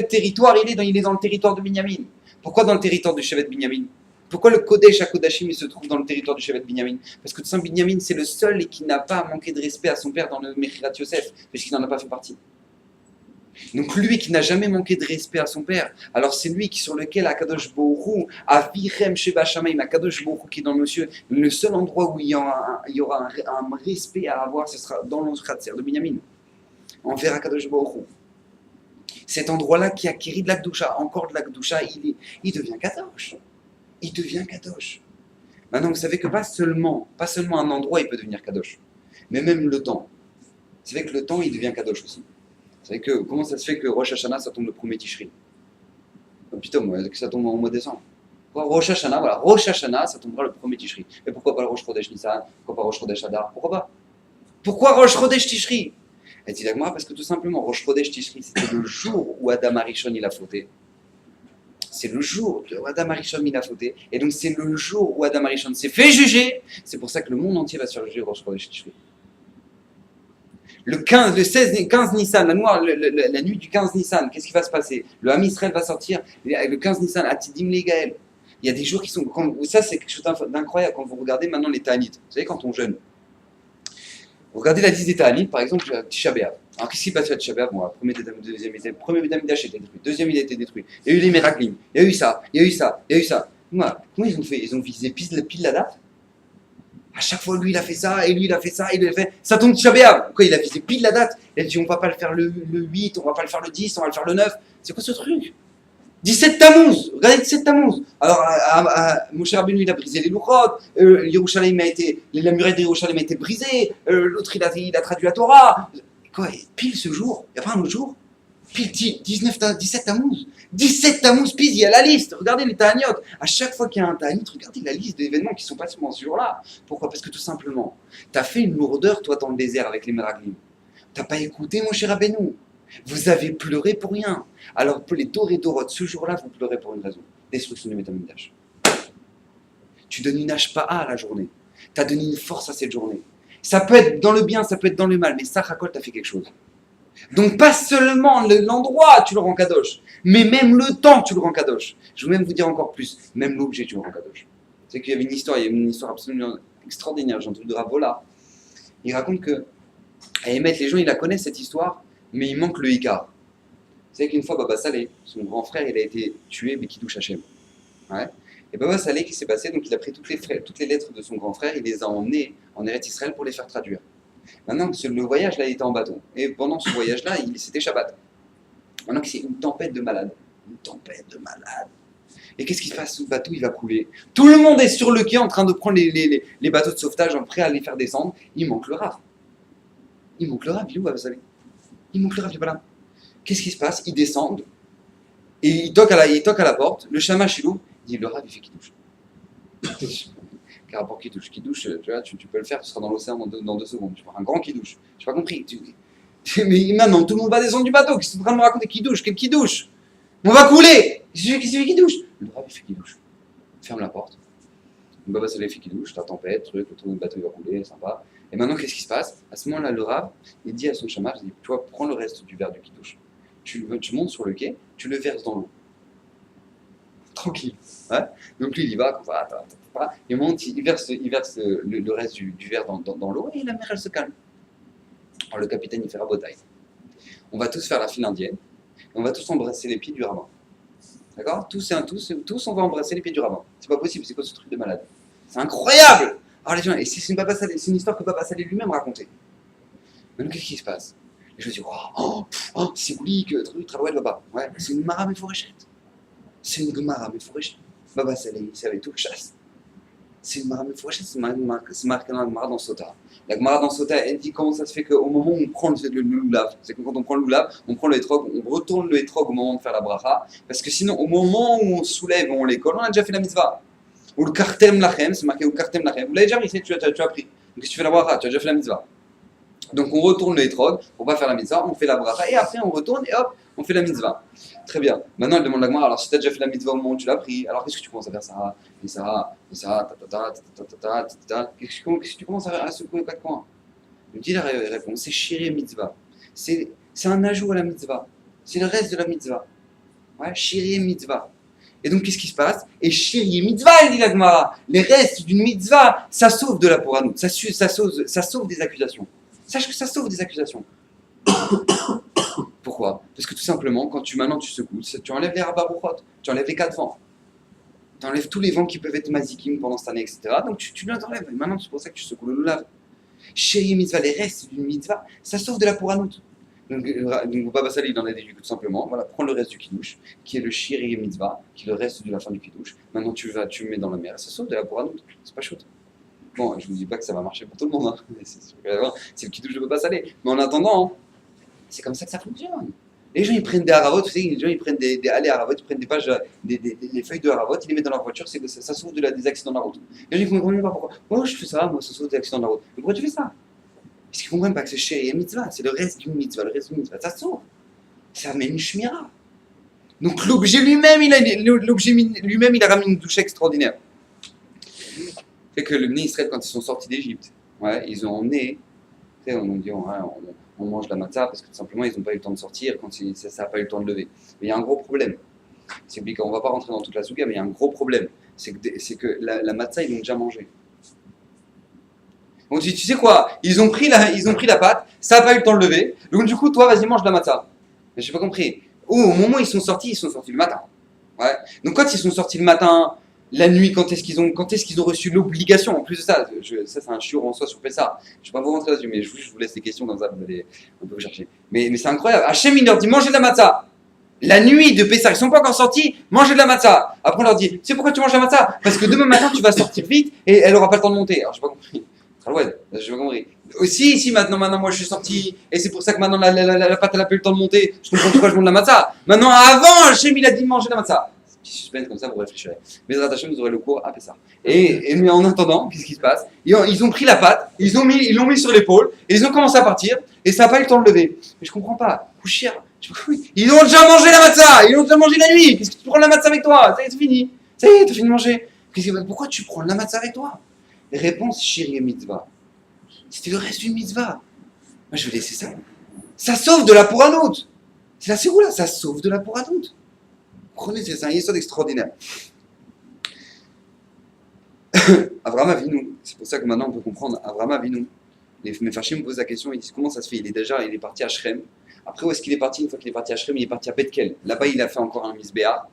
territoire il est? Il est dans le territoire de Binyamin. Pourquoi dans le territoire du Shevet Binyamin? Pourquoi le Kodesh à Kodashim il se trouve dans le territoire du Shevet Binyamin? Parce que Saint Binyamin c'est le seul qui n'a pas manqué de respect à son père dans le Mechirat Yosef, puisqu'il n'en a pas fait partie. Donc lui qui n'a jamais manqué de respect à son père, alors c'est lui sur lequel Akadosh Baruch Hu, Avirem Sheba Shamayim, Akadosh Baruch Hu qui est dans le seul endroit où il y aura un respect à avoir, ce sera dans le Khatser de Binyamin, envers Akadosh Baruch Hu. Cet endroit-là qui acquérit de l'Akdoucha, encore de l'Akdoucha, il devient Kadosh. Il devient Kadosh. Maintenant vous savez que pas seulement un endroit il peut devenir Kadosh, mais même le temps. Vous savez que le temps il devient Kadosh aussi. Vous savez que, comment ça se fait que Rosh Hashanah, ça tombe le premier Tishri? Putain, que ça tombe au mois de décembre. Rosh Hashanah, ça tombera le premier Tishri. Et pourquoi pas le Rosh Chodesh Nissan? Pourquoi pas Rosh Chodesh Adar? Pourquoi pas? Pourquoi Rosh Chodesh Tishri? Elle dit d'Agmara parce que tout simplement, Rosh Chodesh Tishri, c'était le jour où Adam Arishon il a fauté. C'est le jour où Adam Arishon il a fauté. Et donc c'est le jour où Adam Arishon s'est fait juger. C'est pour ça que le monde entier va se faire juger Rosh Chodesh Tishri. Le 15 Nissan, la nuit du 15 Nissan, qu'est-ce qui va se passer? Le Ham Israël va sortir, le 15 Nissan, Atidim Legael. Il y a des jours qui sont... ça, c'est quelque chose d'incroyable quand vous regardez maintenant les Ta'anit. Vous savez, quand on jeûne, vous regardez la liste des Ta'anit, par exemple, Tisha B'Av. Alors, qu'est-ce qui se passe à Tisha B'Av? Bon, le premier Beth Amikdash a été détruit, deuxième, il a été détruit. Il y a eu les Méraklim, il y a eu ça. Comment ils ont fait? Ils ont visé pile la date. À chaque fois, lui, il a fait ça, et lui, il a fait ça, et lui, il a fait... Ça tombe Tisha B'Av. Pourquoi il a visé pile la date? Il a dit, on va pas le faire le 8, on va pas le faire le 10, on va le faire le 9. C'est quoi ce truc? 17 Tammuz, regardez 17 Tammuz. Alors, Moshe Rabbeinu, il a brisé les louchot, la muraille de Yerushalayim a été brisée, l'autre, il a traduit la Torah. Quoi, pile ce jour, il n'y a pas un autre jour? Pile 17 Tammuz. 17 Tammuz, pile, il y a la liste. Regardez les Ta'aniyot. À chaque fois qu'il y a un Ta'anit, regardez la liste d'événements qui sont passés ce jour-là. Pourquoi? Parce que tout simplement, tu as fait une lourdeur, toi, dans le désert avec les Meraglim. Tu n'as pas écouté Moshe Rabbeinu. Vous avez pleuré pour rien. Alors, les Doré Dorot, ce jour-là, vous pleurez pour une raison. Destruction du Beth Amikdash. Tu donnes une hashpa'a à la journée. Tu as donné une force à cette journée. Ça peut être dans le bien, ça peut être dans le mal, mais ça, Hakol, tu as fait quelque chose. Donc, pas seulement l'endroit, tu le rends kadosh, mais même le temps, tu le rends kadosh. Je veux même vous dire encore plus, même l'objet, tu le rends kadosh. C'est qu'il y avait une histoire absolument extraordinaire. J'ai entendu de Ravola. Il raconte que, à Emet, les gens, ils la connaissent cette histoire, mais il manque le Icar. C'est qu'une fois, Baba Saleh, son grand frère, il a été tué, mais qui touche Hachem. Ouais. Et Baba Saleh, qu'est-ce qui s'est passé? Donc il a pris toutes les lettres de son grand frère, il les a emmenées en Eretz Israël pour les faire traduire. Maintenant, le voyage, là, il était en bateau. Et pendant ce voyage-là, c'était Shabbat. Maintenant, c'est une tempête de malades. Une tempête de malades. Et qu'est-ce qui se passe? Le bateau, il va couler. Tout le monde est sur le quai en train de prendre les bateaux de sauvetage, prêts à les faire descendre. Il manque le Rav. Il manque le Rav, il est où, Baba Saleh? Il manque le Rav, il est pas là. Qu'est-ce qui se passe? Ils descendent et ils toquent à la porte. Le shamash il ouvre, il dit le Rav il fait kidouche. Car rapport kidouche, tu vois, tu peux le faire, tu seras dans l'océan dans 2 secondes. Tu vois, un grand kidouche. J'ai pas compris. Mais maintenant tout le monde va descendre du bateau. Qu'est-ce que tu es en train de me raconter? Kidouche, quel kidouche? On va couler. Qu'est-ce que fait kidouche? Le Rav il fait kidouche. Ferme la porte. Baba Saleh fait kidouche, la tempête, le bateau il va couler, sympa. Et maintenant qu'est-ce qui se passe? À ce moment-là, le Rav il dit à son shamash, il dit, tu vois, prends le reste du verre du kidouche. Tu montes sur le quai, tu le verses dans l'eau. Tranquille. Ouais. Donc lui, il y va, il monte, il verse le reste du verre dans l'eau et la mer, elle se calme. Alors le capitaine, il fait rabotaille. On va tous faire la file indienne et on va tous embrasser les pieds du rabbin. D'accord? Tous, on va embrasser les pieds du rabbin. C'est pas possible, c'est quoi ce truc de malade? C'est incroyable! Alors les gens, et c'est une histoire que Baba Saleh lui-même racontait. Maintenant, qu'est-ce qui se passe? Et je me dis, c'est oui que truc, travail là-bas. Ouais, c'est une Mara Meforeshet. C'est une Gemara Meforeshet. Baba Saleh, il savait tout le chasse. C'est une Mara Meforeshet, c'est marqué dans la Gemara dans Sota. La Gemara dans Sota, elle dit comment ça se fait qu'au moment où on prend le loulav, c'est que quand on prend le loulav, on prend le hétrog, on retourne le hétrog au moment de faire la bracha, parce que sinon, au moment où on soulève, on l'école, on a déjà fait la mitzvah. Ou le kartem lachem, c'est marqué ou kartem lachem. Vous l'avez déjà pris, tu as appris. Donc si tu fais la bracha, tu as déjà fait la mitzvah. Donc on retourne le hétrog, on va faire la mitzvah, on fait la bracha, et après on retourne et hop, on fait la mitzvah. Très bien. Maintenant elle demande la Gemara, alors si tu as déjà fait la mitzvah au moment où tu l'as pris, alors qu'est-ce que tu commences à faire ça? Et ça, qu'est-ce que tu commences à secouer aux 4 coins? Il me dit la réponse, c'est shiri mitzvah. C'est un ajout à la mitzvah. C'est le reste de la mitzvah. Ouais, shiri mitzvah. Et donc qu'est-ce qui se passe? Et shiri mitzvah, il dit la Gemara, les restes d'une mitzvah, ça sauve de la poranout, ça sauve des accusations. Sache que ça sauve des accusations. Pourquoi? Parce que tout simplement, quand maintenant tu secoues, tu enlèves les rabarouchot, tu enlèves les 4 vents, tu enlèves tous les vents qui peuvent être mazikim pendant cette année, etc. Donc tu l'enlèves. Et maintenant, c'est pour ça que tu secoues le loulav. Shiri mitzvah, les restes d'une mitzvah, ça sauve de la poranout. Donc Baba Saleh, il en a déduit tout simplement. Voilà, prends le reste du kidouche, qui est le shiri mitzvah, qui est le reste de la fin du kidouche. Maintenant, tu le mets dans la mer, ça sauve de la poranout. C'est pas chaud. Bon, je ne vous dis pas que ça va marcher pour tout le monde, hein. C'est le kidouche de Baba Saleh. Mais en attendant, c'est comme ça que ça fonctionne. Les gens, ils prennent des haravot, tu sais, les gens, ils prennent des allées haravot, ils prennent des pages, des feuilles de haravot, ils les mettent dans leur voiture, ça sauve des accidents de la route. Les gens, ils ne comprennent pas pourquoi. Oh, je fais ça, moi, ça sauve des accidents de la route. Mais pourquoi tu fais ça? Parce qu'ils ne comprennent pas que c'est chéri et mitzvah, c'est le reste d'une mitzvah, ça sauve. Ça amène une shmira. Donc l'objet lui-même, il a ramené une douche extraordinaire. C'est que le Bnei Israël, quand ils sont sortis d'Égypte, ouais, ils ont emmené, on a dit, on mange la matzah parce que tout simplement, ils n'ont pas eu le temps de sortir, quand ça n'a pas eu le temps de lever. Mais il y a un gros problème. C'est qu'on ne va pas rentrer dans toute la souga, mais il y a un gros problème. C'est que la matzah, ils l'ont déjà mangée. On dit, tu sais quoi, ils ont pris la pâte, ça n'a pas eu le temps de lever, donc du coup, toi, vas-y, mange la matzah. Mais je n'ai pas compris. Au moment où ils sont sortis le matin. Ouais. Donc quand ils sont sortis le matin, la nuit, quand est-ce qu'ils ont reçu l'obligation? En plus de ça, ça c'est un chiot en soi sur Pessah. Je ne vais pas vous rentrer là-dessus, mais je vous laisse des questions comme ça, vous allez un peu vous chercher. Mais c'est incroyable. Hachem, il leur dit, mangez de la matzah. La nuit de Pessah, ils sont pas encore sortis, mangez de la matzah. Après on leur dit, tu sais pourquoi tu manges la matzah? Parce que demain matin tu vas sortir vite et elle aura pas le temps de monter. Alors j'ai pas compris. Ouais, j'ai pas compris. Aussi, si maintenant moi je suis sorti et c'est pour ça que maintenant la pâte elle a pas eu le temps de monter, je comprends pourquoi je mange de la matzah. Maintenant avant, Hachem il a dit de manger de la matzah. Petit suspense comme ça, vous réfléchirez. Mais Hachem vous aurez le cours à Pessah. Mais en attendant, qu'est-ce qui se passe? Ils ont pris la pâte, ils l'ont mis sur l'épaule et ils ont commencé à partir et ça n'a pas eu le temps de lever. Mais je comprends pas. Couchir. Ils ont déjà mangé la matzah, ils ont déjà mangé la nuit. Qu'est-ce que tu prends la matzah avec toi? Ça y est, c'est fini. Ça y est, t'as fini de manger. Pourquoi tu prends la matzah avec toi? Réponse Shiri mitzvah. C'était le reste d'une mitzvah. Moi, je vais laisser ça. Ça sauve de la pouranoute. C'est la séroula, ça sauve de la pouranoute. Vous comprenez, c'est un yesod extraordinaire. Abraham Avinu, c'est pour ça que maintenant on peut comprendre Abraham Avinu. Les Mefarshim me posent la question, ils disent comment ça se fait? Il est parti à Shrem. Après, où est-ce qu'il est parti? Une fois qu'il est parti à Shrem, il est parti à Bethkel. Là-bas, il a fait encore un misbéar.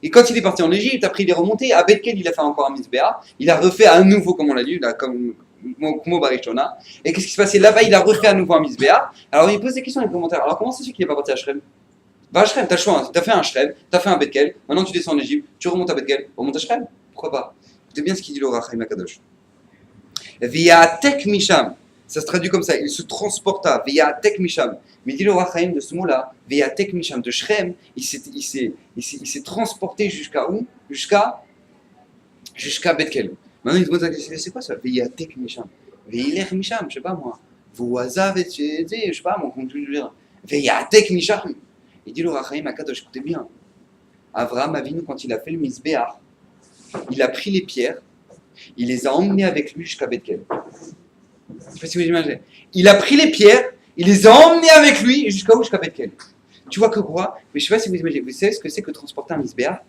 Et quand il est parti en Égypte, après il est remonté à Bethkel, il a fait encore un misbéar. Il a refait à nouveau, comme on l'a lu, là, comme Kumo Barishona. Et qu'est-ce qui se passait? Là-bas, il a refait à nouveau un misbéar. Alors il pose des questions dans les commentaires. Alors comment ça se fait qu'il n'est pas parti à Shrem? Va à Shrem, t'as le choix. T'as fait un Shrem, t'as fait un Bethkel. Maintenant tu descends en Égypte, tu remontes à Bethkel, remontes à Shrem. Pourquoi pas? Écoutez bien ce qu'il dit le Rachaim Akadosh. Viatek Misham. Ça se traduit comme ça, il se transporta, Viatek Misham. Mais dit le Rachaim de ce mot-là, Viatek Misham, de Shrem, il s'est transporté jusqu'à où? Jusqu'à Bethkel. Maintenant, il se pose la question, c'est quoi ça? Viatek Misham. Veilech Misham, je sais pas moi. Voaza, je sais pas moi, comment tu veux dire. Viatek Misham. Il dit le Rachaim Akadosh, écoutez bien. Avraham Avinu, quand il a fait le Misbéach, il a pris les pierres, il les a emmenées avec lui jusqu'à Bethkel. Je sais pas si vous imaginez. Il a pris les pierres, il les a emmenées avec lui jusqu'à où? Jusqu'à Bethkel. Tu vois que quoi? Mais je sais pas si vous imaginez. Vous savez ce que c'est que transporter un misbéach?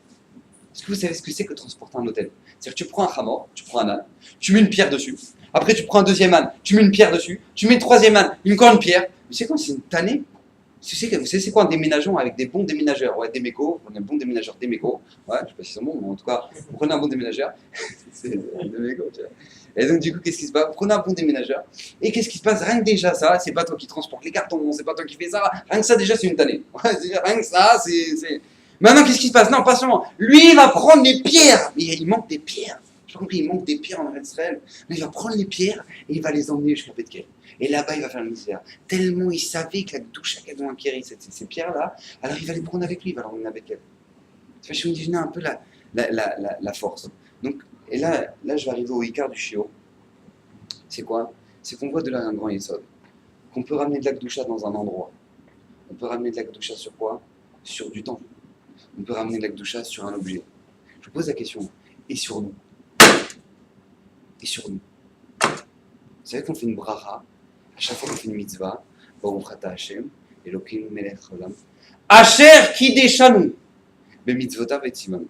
Est-ce que vous savez ce que c'est que transporter un hôtel? C'est-à-dire que tu prends un hamor, tu prends un âne, tu mets une pierre dessus. Après tu prends un deuxième âne, tu mets une pierre dessus. Tu mets un troisième âne, une grande pierre. Vous savez quoi? C'est une tannée. Vous savez c'est quoi un déménagement avec des bons déménageurs? Ouais, des mécos, on a un bon déménageur, des mécos. Ouais, je sais pas si c'est bon, mais en tout cas, vous prenez un bon déménageur. C'est des mécos, tu vois. Et donc du coup, qu'est-ce qui se passe? Vous prenez un bon déménageur. Et qu'est-ce qui se passe? Rien que déjà ça, c'est pas toi qui transporte les cartons, c'est pas toi qui fais ça. Rien que ça déjà, c'est une tannée. Ouais, rien que ça, c'est... Maintenant, qu'est-ce qui se passe? Non, pas seulement. Lui, il va prendre les pierres. Mais il manque des pierres. J'ai pas compris, il manque des pierres en Israël. Mais il va prendre les pierres et il va les emmener jusqu'à Bethkel. Et là-bas, il va faire le misère. Tellement il savait que la douche, qu'elles ont acquéri ces pierres-là, alors il va les prendre avec lui, il va l'emmener avec elle. Ça fait imaginer un peu la force. Donc, et là, je vais arriver au Icar du Shio. C'est quoi? C'est qu'on voit de là un grand Yesod. Qu'on peut ramener de la Kedusha dans un endroit. On peut ramener de la Kedusha sur quoi? Sur du temps. On peut ramener de la Kedusha sur un objet. Je vous pose la question. Et sur nous? Et sur nous? Vous savez qu'on fait une bracha. À chaque fois qu'on fait une mitzvah, Baruch Ata Hashem, Elokeinu melech haolam, Asher kideshanu, bemitzvotav et tzivanu.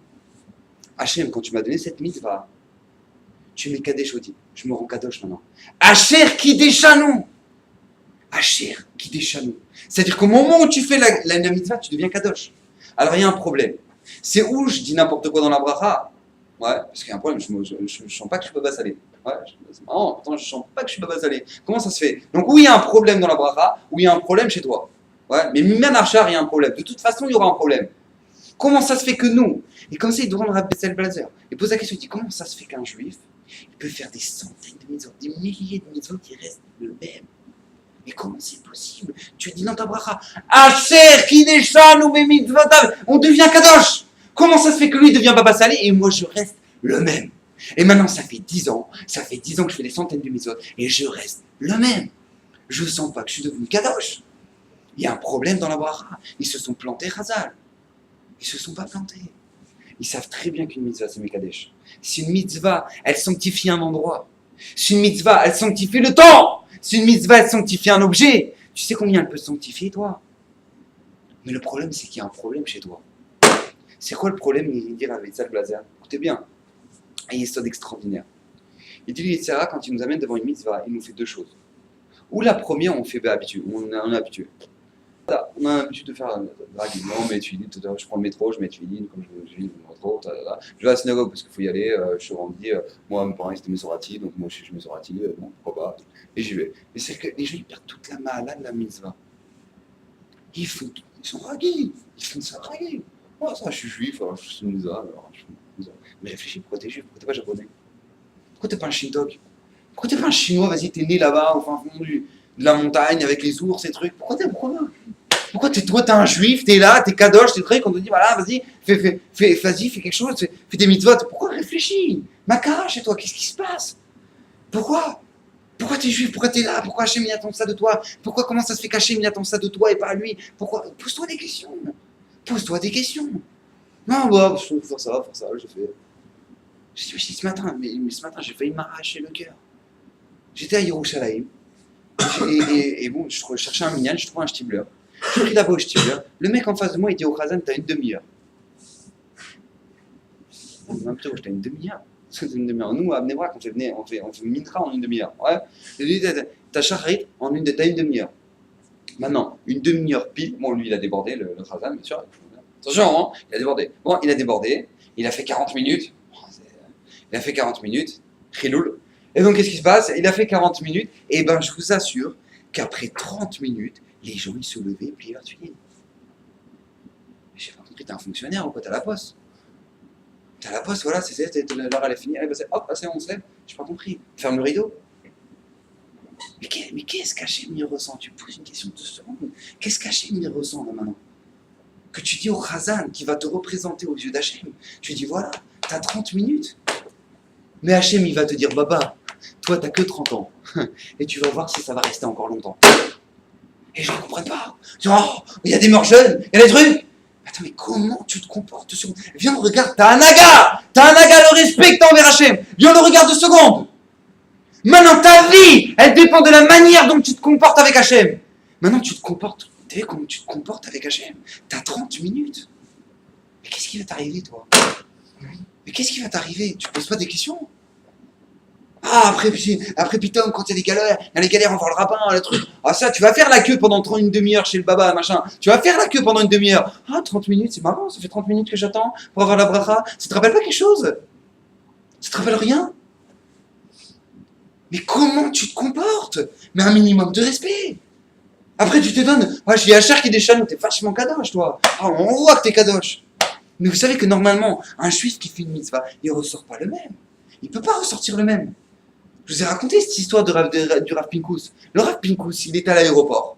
Hashem, quand tu m'as donné cette mitzvah, tu m'es kadesh oti. Je me rends kadosh maintenant. Asher kideshanu. Asher kideshanu. C'est-à-dire qu'au moment où tu fais la mitzvah, tu deviens kadosh. Alors il y a un problème. C'est où je dis n'importe quoi dans la bracha. Ouais, parce qu'il y a un problème, je ne sens pas que je peux pas saler. Ouais, c'est marrant, pourtant je ne sens pas que je suis pas salé. Comment ça se fait? Donc, où il y a un problème dans la bracha, où il y a un problème chez toi. Ouais, mais même à Char, il y a un problème. De toute façon, il y aura un problème. Comment ça se fait que nous? Et comme ça, il demande à Bessel Blazer. Il pose la question, il dit comment ça se fait qu'un juif, il peut faire des centaines de mitzvot, des milliers de mitzvot qui restent le même? Mais comment c'est possible? Tu dis dans ta bracha, Asher Kideshan ou Mitzvotav, on devient Kadosh. Comment ça se fait que lui devient Baba Salé et moi je reste le même? Et maintenant ça fait 10 ans que je fais des centaines de mitzvot et je reste le même. Je ne sens pas que je suis devenu Kadosh. Il y a un problème dans la bracha. Ils se sont plantés Hazal. Ils ne se sont pas plantés. Ils savent très bien qu'une mitzvah c'est Mekadesh. Si une mitzvah, elle sanctifie un endroit. Si une mitzvah, elle sanctifie le temps. Si une mitzvah, elle sanctifie un objet. Tu sais combien elle peut sanctifier, toi? Mais le problème, c'est qu'il y a un problème chez toi. C'est quoi le problème? Il dit à Bessel Blazer. Écoutez bien. Un yesod extraordinaire. Il dit, Yitzhara, quand il nous amène devant une mitzvah, il nous fait deux choses. Ou la première, on fait habitué. On est habitué. On a l'habitude de faire non, mais tu dis, je prends le métro, je mets Tfilin, comme je vis le métro, je vais à la synagogue parce qu'il faut y aller, je suis rendu, moi, mes parents étaient Mesorati, donc moi je suis Mesorati, bon, pourquoi pas, et j'y vais. Mais c'est que les gens ils perdent toute la mahala de la mitzvah. Ils font tout Ils sont ragués. Ils font ça ragués. Oh, ça, je suis juif, alors je suis Moussa, alors je suis Moussa. Mais réfléchis, pourquoi t'es juif? Pourquoi t'es pas japonais? Pourquoi t'es pas un Shintok? Pourquoi t'es pas un chinois? Vas-y, t'es né là-bas, au fin fond de la montagne, avec les ours et trucs. Pourquoi toi, t'es un juif, t'es là, t'es kadosh, t'es truc, on te dit, voilà, vas-y, vas-y, fais quelque chose, fais des mitzvot. Pourquoi réfléchis? Makara chez toi, qu'est-ce qui se passe? Pourquoi? Pourquoi t'es juif? Pourquoi t'es là? Pourquoi Hachem il attend ça de toi? Pourquoi comment ça se fait qu'Hachem il attend ça de toi et pas à lui? Pourquoi? Pose-toi des questions. Pose-toi des questions. Non, bah, je veux faire ça, j'ai fait. J'ai dit, mais ce matin, j'ai failli m'arracher le cœur. J'étais à Yerushalayim. Et bon, je cherchais un minyan, je trouvais un Stibler. J'ai pris là-bas au Stibler. Le mec en face de moi, il dit au Khazan, t'as une demi-heure. Même plutôt, t'as une demi-heure. Une demi-heure. Nous, à Bnei-Brak, on fait mincha en une demi-heure. Ouais. Il dit, t'as shacharit t'as une demi-heure. Maintenant, une demi-heure pile. Bon, lui, il a débordé, le Khazan, bien sûr. Attention, hein, il a débordé. Bon, il a débordé. Il a fait 40 minutes. Il a fait 40 minutes. Chiloul. Et donc, qu'est-ce qui se passe? Il a fait 40 minutes. Et ben, je vous assure qu'après 30 minutes, les gens, ils se levaient et pliaient leur tuile. J'ai pas compris, t'es un fonctionnaire ou quoi? T'as la poste. T'as la poste, voilà, l'heure elle est finie. Allez, bah hop, c'est bon, on se lève. J'ai pas compris. Ferme le rideau. Mais qu'est-ce qu'Hachem il ressent? Tu me poses une question de 2 secondes. Qu'est-ce qu'Hachem il ressent là maintenant? Que tu dis au Khazan qui va te représenter aux yeux d'Hachem, tu dis voilà, t'as 30 minutes. Mais Hachem il va te dire Baba, toi t'as que 30 ans. Et tu vas voir si ça va rester encore longtemps. Et je ne comprends pas. Tu dis, oh, il y a des morts jeunes, il y a des trucs. Attends, mais comment tu te comportes 2 secondes? Viens, regarde, t'as un naga, le respect que t'as envers Hachem. Viens, le regarde 2 secondes. Maintenant, ta vie, elle dépend de la manière dont tu te comportes avec Hachem. Maintenant, tu te comportes, tu sais comment tu te comportes avec Hachem? T'as 30 minutes. Mais qu'est-ce qui va t'arriver, toi? Mais qu'est-ce qui va t'arriver? Tu ne poses pas des questions? Ah, après putain, quand il y a les galères, on va voir le rabbin, le truc. Ah, ça, tu vas faire la queue pendant une demi-heure chez le baba, machin. Tu vas faire la queue pendant une demi-heure. Ah, 30 minutes, c'est marrant, ça fait 30 minutes que j'attends pour avoir la bracha. Ça te rappelle pas quelque chose? Ça te rappelle rien? Mais comment tu te comportes? Mais un minimum de respect. Après, tu te donnes. Ah, j'ai Hachar qui déchane, t'es vachement kadosh, toi. Ah, on voit que t'es kadosh. Mais vous savez que normalement, un juif qui fait une mitzvah, il ressort pas le même. Il peut pas ressortir le même. Je vous ai raconté cette histoire du Rav Pinkus. Le Rav Pinkus, il était à l'aéroport.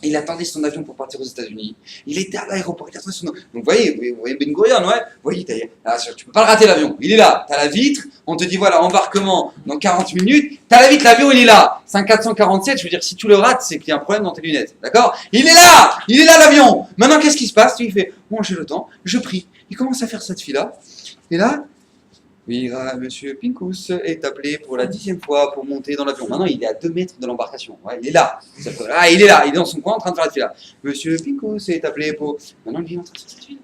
Il attendait son avion pour partir aux États-Unis. Il était à l'aéroport, il attendait son avion. Donc vous voyez Ben Gurion, ouais. Vous voyez, tu peux pas le rater l'avion. Il est là. T'as la vitre. On te dit voilà, embarquement dans 40 minutes. T'as la vitre, l'avion, il est là. 5447. Je veux dire, si tu le rates, c'est qu'il y a un problème dans tes lunettes. D'accord? Il est là l'avion. Maintenant, qu'est-ce qui se passe? Il fait, bon, j'ai le temps. Je prie. Il commence à faire cette fille-là. Et là. Oui, monsieur Pinkus est appelé pour la 10e fois pour monter dans l'avion. Maintenant, il est à 2 mètres de l'embarcation. Ouais, il est là. Ah, il est là. Il est dans son coin en train de faire la fila. Monsieur Pinkus est appelé pour. Maintenant, il est en train de faire cette fila.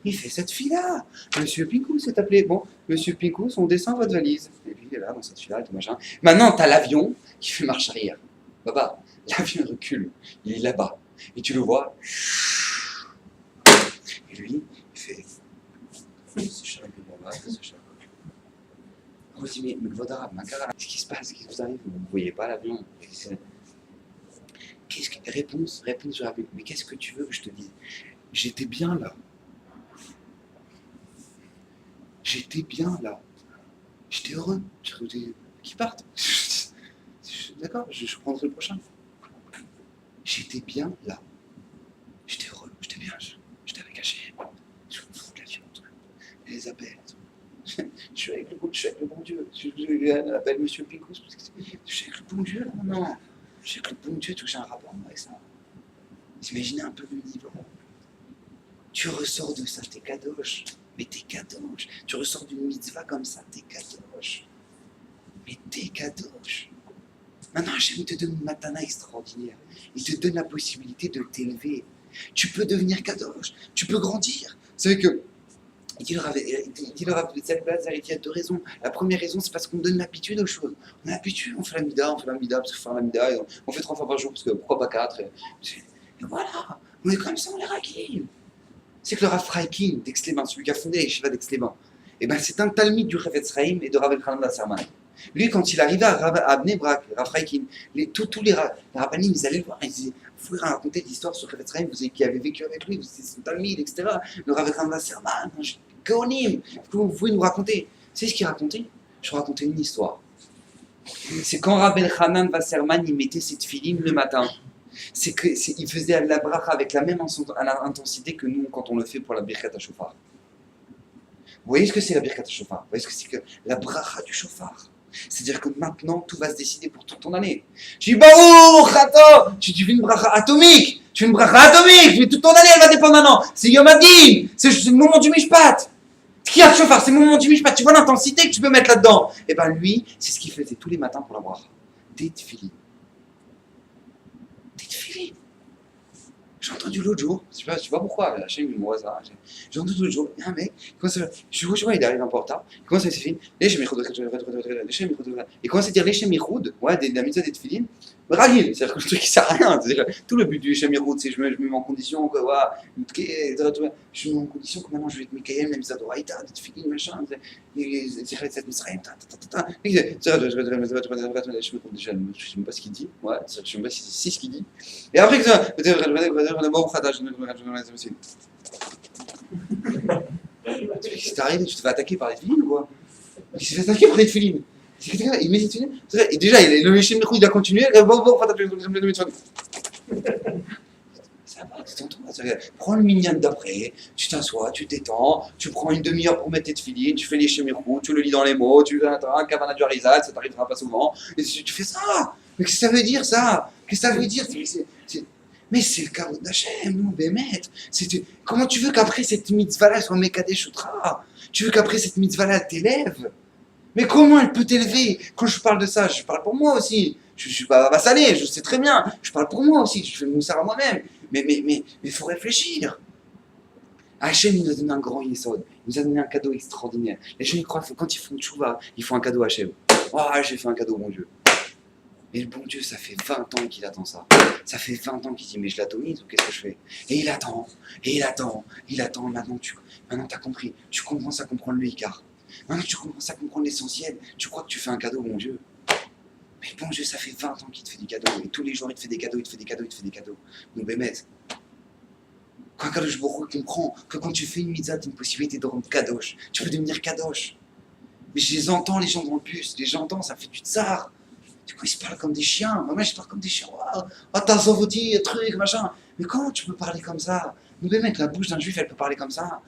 Il fait cette fila. Monsieur Pinkus est appelé. Bon, monsieur Pinkus, on descend votre valise. Et puis, il est là dans cette fila, tout machin. Maintenant, t'as l'avion qui fait marche arrière. Baba, l'avion recule. Il est là-bas. Et tu le vois. Et lui, il fait. C'est cher que bon, c'est cher. On se dit, mais Vodara, qu'est-ce qui se passe? Qu'est-ce qui vous arrive? Vous ne voyez pas l'avion? Réponse, je rappelle. Mais qu'est-ce que tu veux que je te dise? J'étais bien là. J'étais heureux. Qu'ils partent. D'accord, je prendrai le prochain. J'étais bien là. J'étais heureux, j'étais bien. J'étais avec Hachem. Je me fous de l'avion. Les appels. Je suis avec le bon Dieu. Je appelle monsieur Pinkus. Je suis avec le bon Dieu là, non. Je suis avec le bon Dieu, j'ai un rapport avec ça. Imaginez un peu le niveau. Tu ressors de ça, t'es kadosh. Mais t'es kadosh. Tu ressors d'une mitzvah comme ça, t'es kadosh. Mais t'es kadosh. Maintenant, Hachem te donne une matana extraordinaire. Il te donne la possibilité de t'élever. Tu peux devenir kadosh. Tu peux grandir. Vous savez que il dit le Rav de Zalbaz, il y a 2 raisons. La première raison, c'est parce qu'on donne l'habitude aux choses. On a l'habitude, on fait la mida parce qu'il faut faire la mida, on fait 3 fois par jour parce que pourquoi pas 4 et voilà, on est comme ça, on est raquille. C'est que le Rav Freikin d'Aix-les-Bains, celui qui a fondé les Yeshiva d'Aix-les-Bains, et ben c'est un talmide du Chavetz Chaim et de Rav Elchanan Wasserman. Lui, quand il arrivait à Bnei Brak, Raphaïkin, tous les rabbinim, ils allaient le voir, ils disaient, vous pouvez raconter l'histoire sur Chavetz Chaim, qui avait vécu avec lui, c'est son talmid, etc. Le Rav Ram Wasserman, Gaonim, vous pouvez nous raconter. C'est ce qu'il racontait. Je racontais une histoire. C'est quand Rav Elchanan Wasserman, il mettait ses tefilines le matin. Il faisait la bracha avec la même intensité que nous quand on le fait pour la Birkat HaShofar. Vous voyez ce que c'est la Birkat HaShofar? Vous voyez ce que c'est que la bracha du shofar? C'est-à-dire que maintenant, tout va se décider pour toute ton année. Je dis, Baruch, attends, tu fais une bracha atomique. Tu fais une bracha atomique. Mais toute ton année, elle va dépendre maintenant. C'est Yom Hadin. C'est le moment du Mishpat. Qui a shofar? C'est le moment du Mishpat. Tu vois l'intensité que tu peux mettre là-dedans. Et bien lui, c'est ce qu'il faisait tous les matins pour la bracha. Des tefilines. Des tefilines. J'ai entendu l'autre jour, je sais pas pourquoi, la chaîne du hasard. J'ai entendu l'autre jour, un mec, je vois, il arrive un peu en retard, il commence à s'effiler, il commence à dire les Michoud, ouais, la mitzvah des tefilines, ragil, c'est-à-dire que le truc qui sert à rien, tout le but du Michoud, c'est je me mets en condition, quoi, voilà, je me mets en condition que maintenant je vais être Mikael, la mitzvah d'Oraïta, des tefilines, machin, cette Misraïm, je sais même pas ce qu'il dit, ouais, je sais même pas si c'est ce qu'il dit, et après si t'arrives, tu te fais attaquer par les tefilines ou quoi? Il s'est fait attaquer par les tefilines. Il met les tefilines. Et déjà, le Méchem Michoud, il a continué. Ça va, détends-toi. Prends le minyan d'après, tu t'assois, tu t'étends, tu prends une demi-heure pour mettre tes tefilines, tu fais les Michoud, tu le lis dans les mots, tu attends un Kavanah du Harizal, ça t'arrivera pas souvent. Et tu fais ça. Mais qu'est-ce que ça veut dire ça? Qu'est-ce que ça veut dire? Mais c'est le caveau d'Hachem, nous, Bémet. Comment tu veux qu'après cette mitzvah-là soit Mekadesh Utra? Tu veux qu'après cette mitzvah-là t'élève? Mais comment elle peut t'élever? Quand je parle de ça, je parle pour moi aussi. Je suis pas vassalé, je sais très bien. Je parle pour moi aussi, je fais le moussard à moi-même. Mais il faut réfléchir. Hachem, il nous a donné un grand yesod. Il nous a donné un cadeau extraordinaire. Les gens, ils croient que quand ils font tchouva, ils font un cadeau à Hachem. Oh, j'ai fait un cadeau, mon Dieu. Mais le bon Dieu, ça fait 20 ans qu'il attend ça. Ça fait 20 ans qu'il dit, mais je l'atomise ou qu'est-ce que je fais? Et il attend, et il attend, il attend. Maintenant, t'as compris. Tu commences à comprendre le Icar. Maintenant, tu commences à comprendre l'essentiel. Tu crois que tu fais un cadeau, mon Dieu. Mais bon Dieu, ça fait 20 ans qu'il te fait des cadeaux. Et tous les jours, il te fait des cadeaux, il te fait des cadeaux, il te fait des cadeaux. Donc, Bémet, quand Kadosh Baruch Hu comprend que quand tu fais une mitzvah, tu as une possibilité de rendre Kadosh. Tu peux devenir Kadosh. Mais je les entends, les gens dans le bus. Les gens entendent, ça fait du tsar. Du coup, ils se parlent comme des chiens. Moi, je parle comme des chiens. Oh, t'as sauvé, truc, machin. Mais comment tu peux parler comme ça? Nous, mec, la bouche d'un juif, elle peut parler comme ça.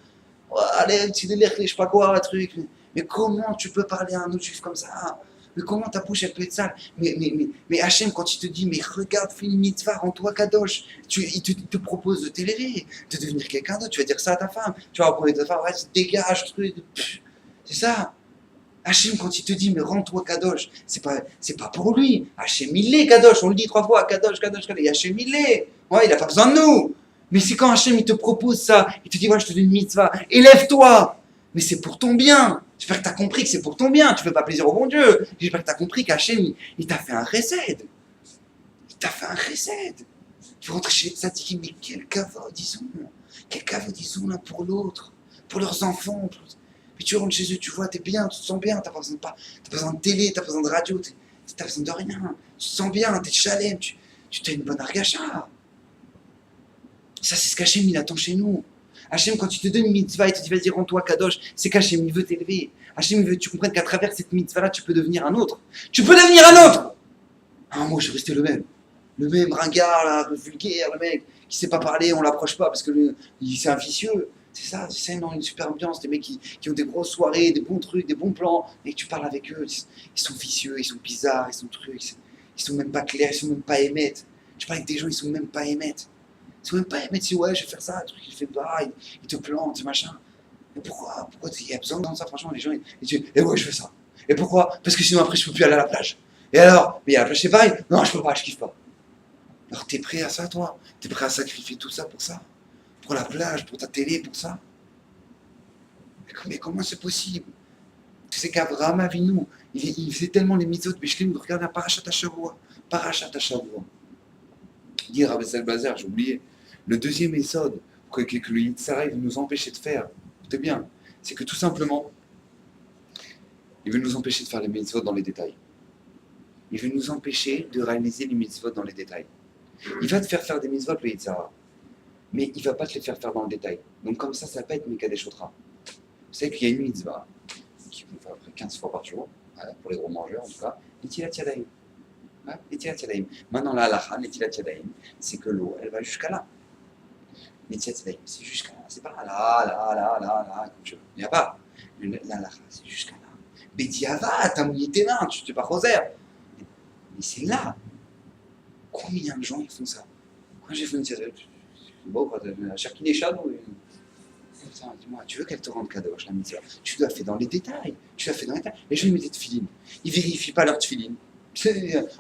Oh, allez, petit délire, je sais pas quoi, truc. Mais comment tu peux parler à un autre juif comme ça? Mais comment ta bouche, elle peut être sale? Mais Hachem, quand il te dit, mais regarde, fais une mitzvah, rends-toi kadosh, il te propose de t'élever, de devenir quelqu'un d'autre. Tu vas dire ça à ta femme. Tu vas reprendre ta femme, ouais, dégage, truc. C'est ça. Hachem, quand il te dit, mais rends-toi Kadosh, c'est pas pour lui. Hachem, il est Kadosh, on le dit 3 fois, Kadosh, Kadosh, Kadosh. Et Hachem, il est. Ouais, il n'a pas besoin de nous. Mais c'est quand Hachem, il te propose ça, il te dit, ouais, je te donne une mitzvah, élève-toi. Mais c'est pour ton bien. J'espère que tu as compris que c'est pour ton bien. Tu ne fais pas plaisir au bon Dieu. J'espère que tu as compris qu'Hachem, il t'a fait un chesed. Il t'a fait un chesed. Tu rentres chez les tzadikim, mais quel kavod ils ont. Quel kavod ils ont l'un pour l'autre, pour leurs enfants. Puis tu rentres chez eux, tu vois, t'es bien, tu te sens bien, t'as pas besoin de télé, t'as pas besoin de radio, t'as besoin de rien. Tu te sens bien, t'es chalem, tu t'as une bonne argacha. Ça, c'est ce qu'Hachem, il attend chez nous. Hachem, quand il te donne une mitzvah, il te dit, vas-y, rends-toi Kadosh, c'est qu'Hachem, il veut t'élever. Hachem, il veut que tu comprennes qu'à travers cette mitzvah-là, tu peux devenir un autre. Tu peux devenir un autre! Ah, moi, je suis resté le même. Le même ringard, là, le vulgaire, le mec, qui sait pas parler, on l'approche pas parce que c'est un vicieux. C'est ça, une super ambiance, des mecs qui ont des grosses soirées, des bons trucs, des bons plans, et que tu parles avec eux, ils sont vicieux, ils sont bizarres, ils sont trucs, ils sont même pas clairs, ils sont même pas émettes. Tu parles avec des gens, ils sont même pas émettes. Ils sont même pas émettes, si ouais, je vais faire ça, un truc, il fait pareil, il te plante, machin. Mais pourquoi il y a besoin de ça, franchement, les gens, ils disent, et ouais, je fais ça. Et pourquoi? Parce que sinon après, je peux plus aller à la plage. Et alors? Mais à la plage, c'est pareil. Non, je peux pas, je kiffe pas. Alors t'es prêt à ça, toi? T'es prêt à sacrifier tout ça pour ça? Pour la plage, pour ta télé, pour ça? Mais comment c'est possible? C'est qu'Abraham Avinu, il faisait tellement les mitzvot, mais je regarde la Parashat HaShavua. Parashat HaShavua. Dire Rabbi Bazer, j'ai oublié. Le deuxième ésode que le Yitzhara nous empêchait de faire, écoutez bien, c'est que tout simplement, Il veut nous empêcher de faire les mitzvot dans les détails. Il veut nous empêcher de réaliser les mitzvot dans les détails. Il va te faire faire des mitzvot, le Yitzhara. Mais il ne va pas te les faire faire dans le détail. Donc comme ça ne va pas être Mekadesh Otra. Vous savez qu'il y a une mitzvah, qui vont faire à peu près 15 fois par jour, pour les gros mangeurs en tout cas, Netilat Yadayim. Netilat Yadayim. Maintenant la halakha, Netilat Yadayim, c'est que l'eau, elle va jusqu'à là. Netilat Yadayim, c'est jusqu'à là. C'est pas là, comme tu veux. Il n'y a pas. La halakha, c'est jusqu'à là. Bediava, t'as mouillé tes mains, tu t'es pas rosaire. Mais c'est là. Combien de gens ils font ça? Quand j'ai fait une série, bon, à Cherki des Chats, dis-moi, tu veux qu'elle te rende cadeau, la mitzvah? Tu dois faire dans les détails. Tu l'as fait dans les détails. Les gens ils mettent des tefilines. Ils vérifient pas leur tefilines.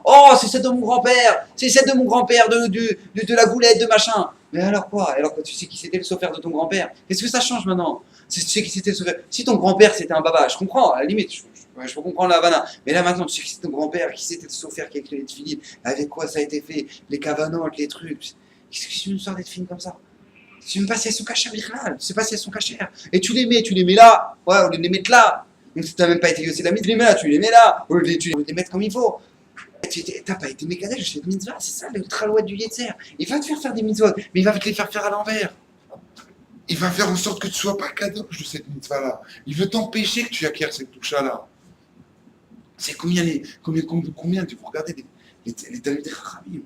Oh, c'est celle de mon grand-père. C'est celle de mon grand-père, de la goulette, de machin. Mais alors quoi? Alors que tu sais qui c'était le sauveur de ton grand-père? Qu'est-ce que ça change maintenant? Tu sais qui c'était le sauveur. Si ton grand-père c'était un baba, je comprends, à la limite, je peux comprendre la Havana. Mais là maintenant, tu sais qui c'était ton grand-père, qui c'était le sauveur qui a écrit les tefilines, avec quoi ça a été fait, les cavanotes, les trucs. Qu'est-ce que c'est une histoire d'être fine comme ça? Tu sais même pas si elles sont cachères, Birlal. Tu sais pas si elles sont cachères. Et tu les mets là. Ouais, au lieu de les mettre là. Donc si t'as même pas été yossé la mitzvah, tu les mets là, tu les mets là. Au lieu de les mettre comme il faut. T'as pas été Mekadesh, je fais des mitzvahs, c'est ça le tralouette du Yetzer. Il va te faire des mitzvahs, mais il va te les faire faire à l'envers. Il va faire en sorte que tu sois pas kadosh de cette mitzvah-là. Il veut t'empêcher que tu acquières cette toucha-là. C'est combien tu peux regarder les Talmidei Chachamim,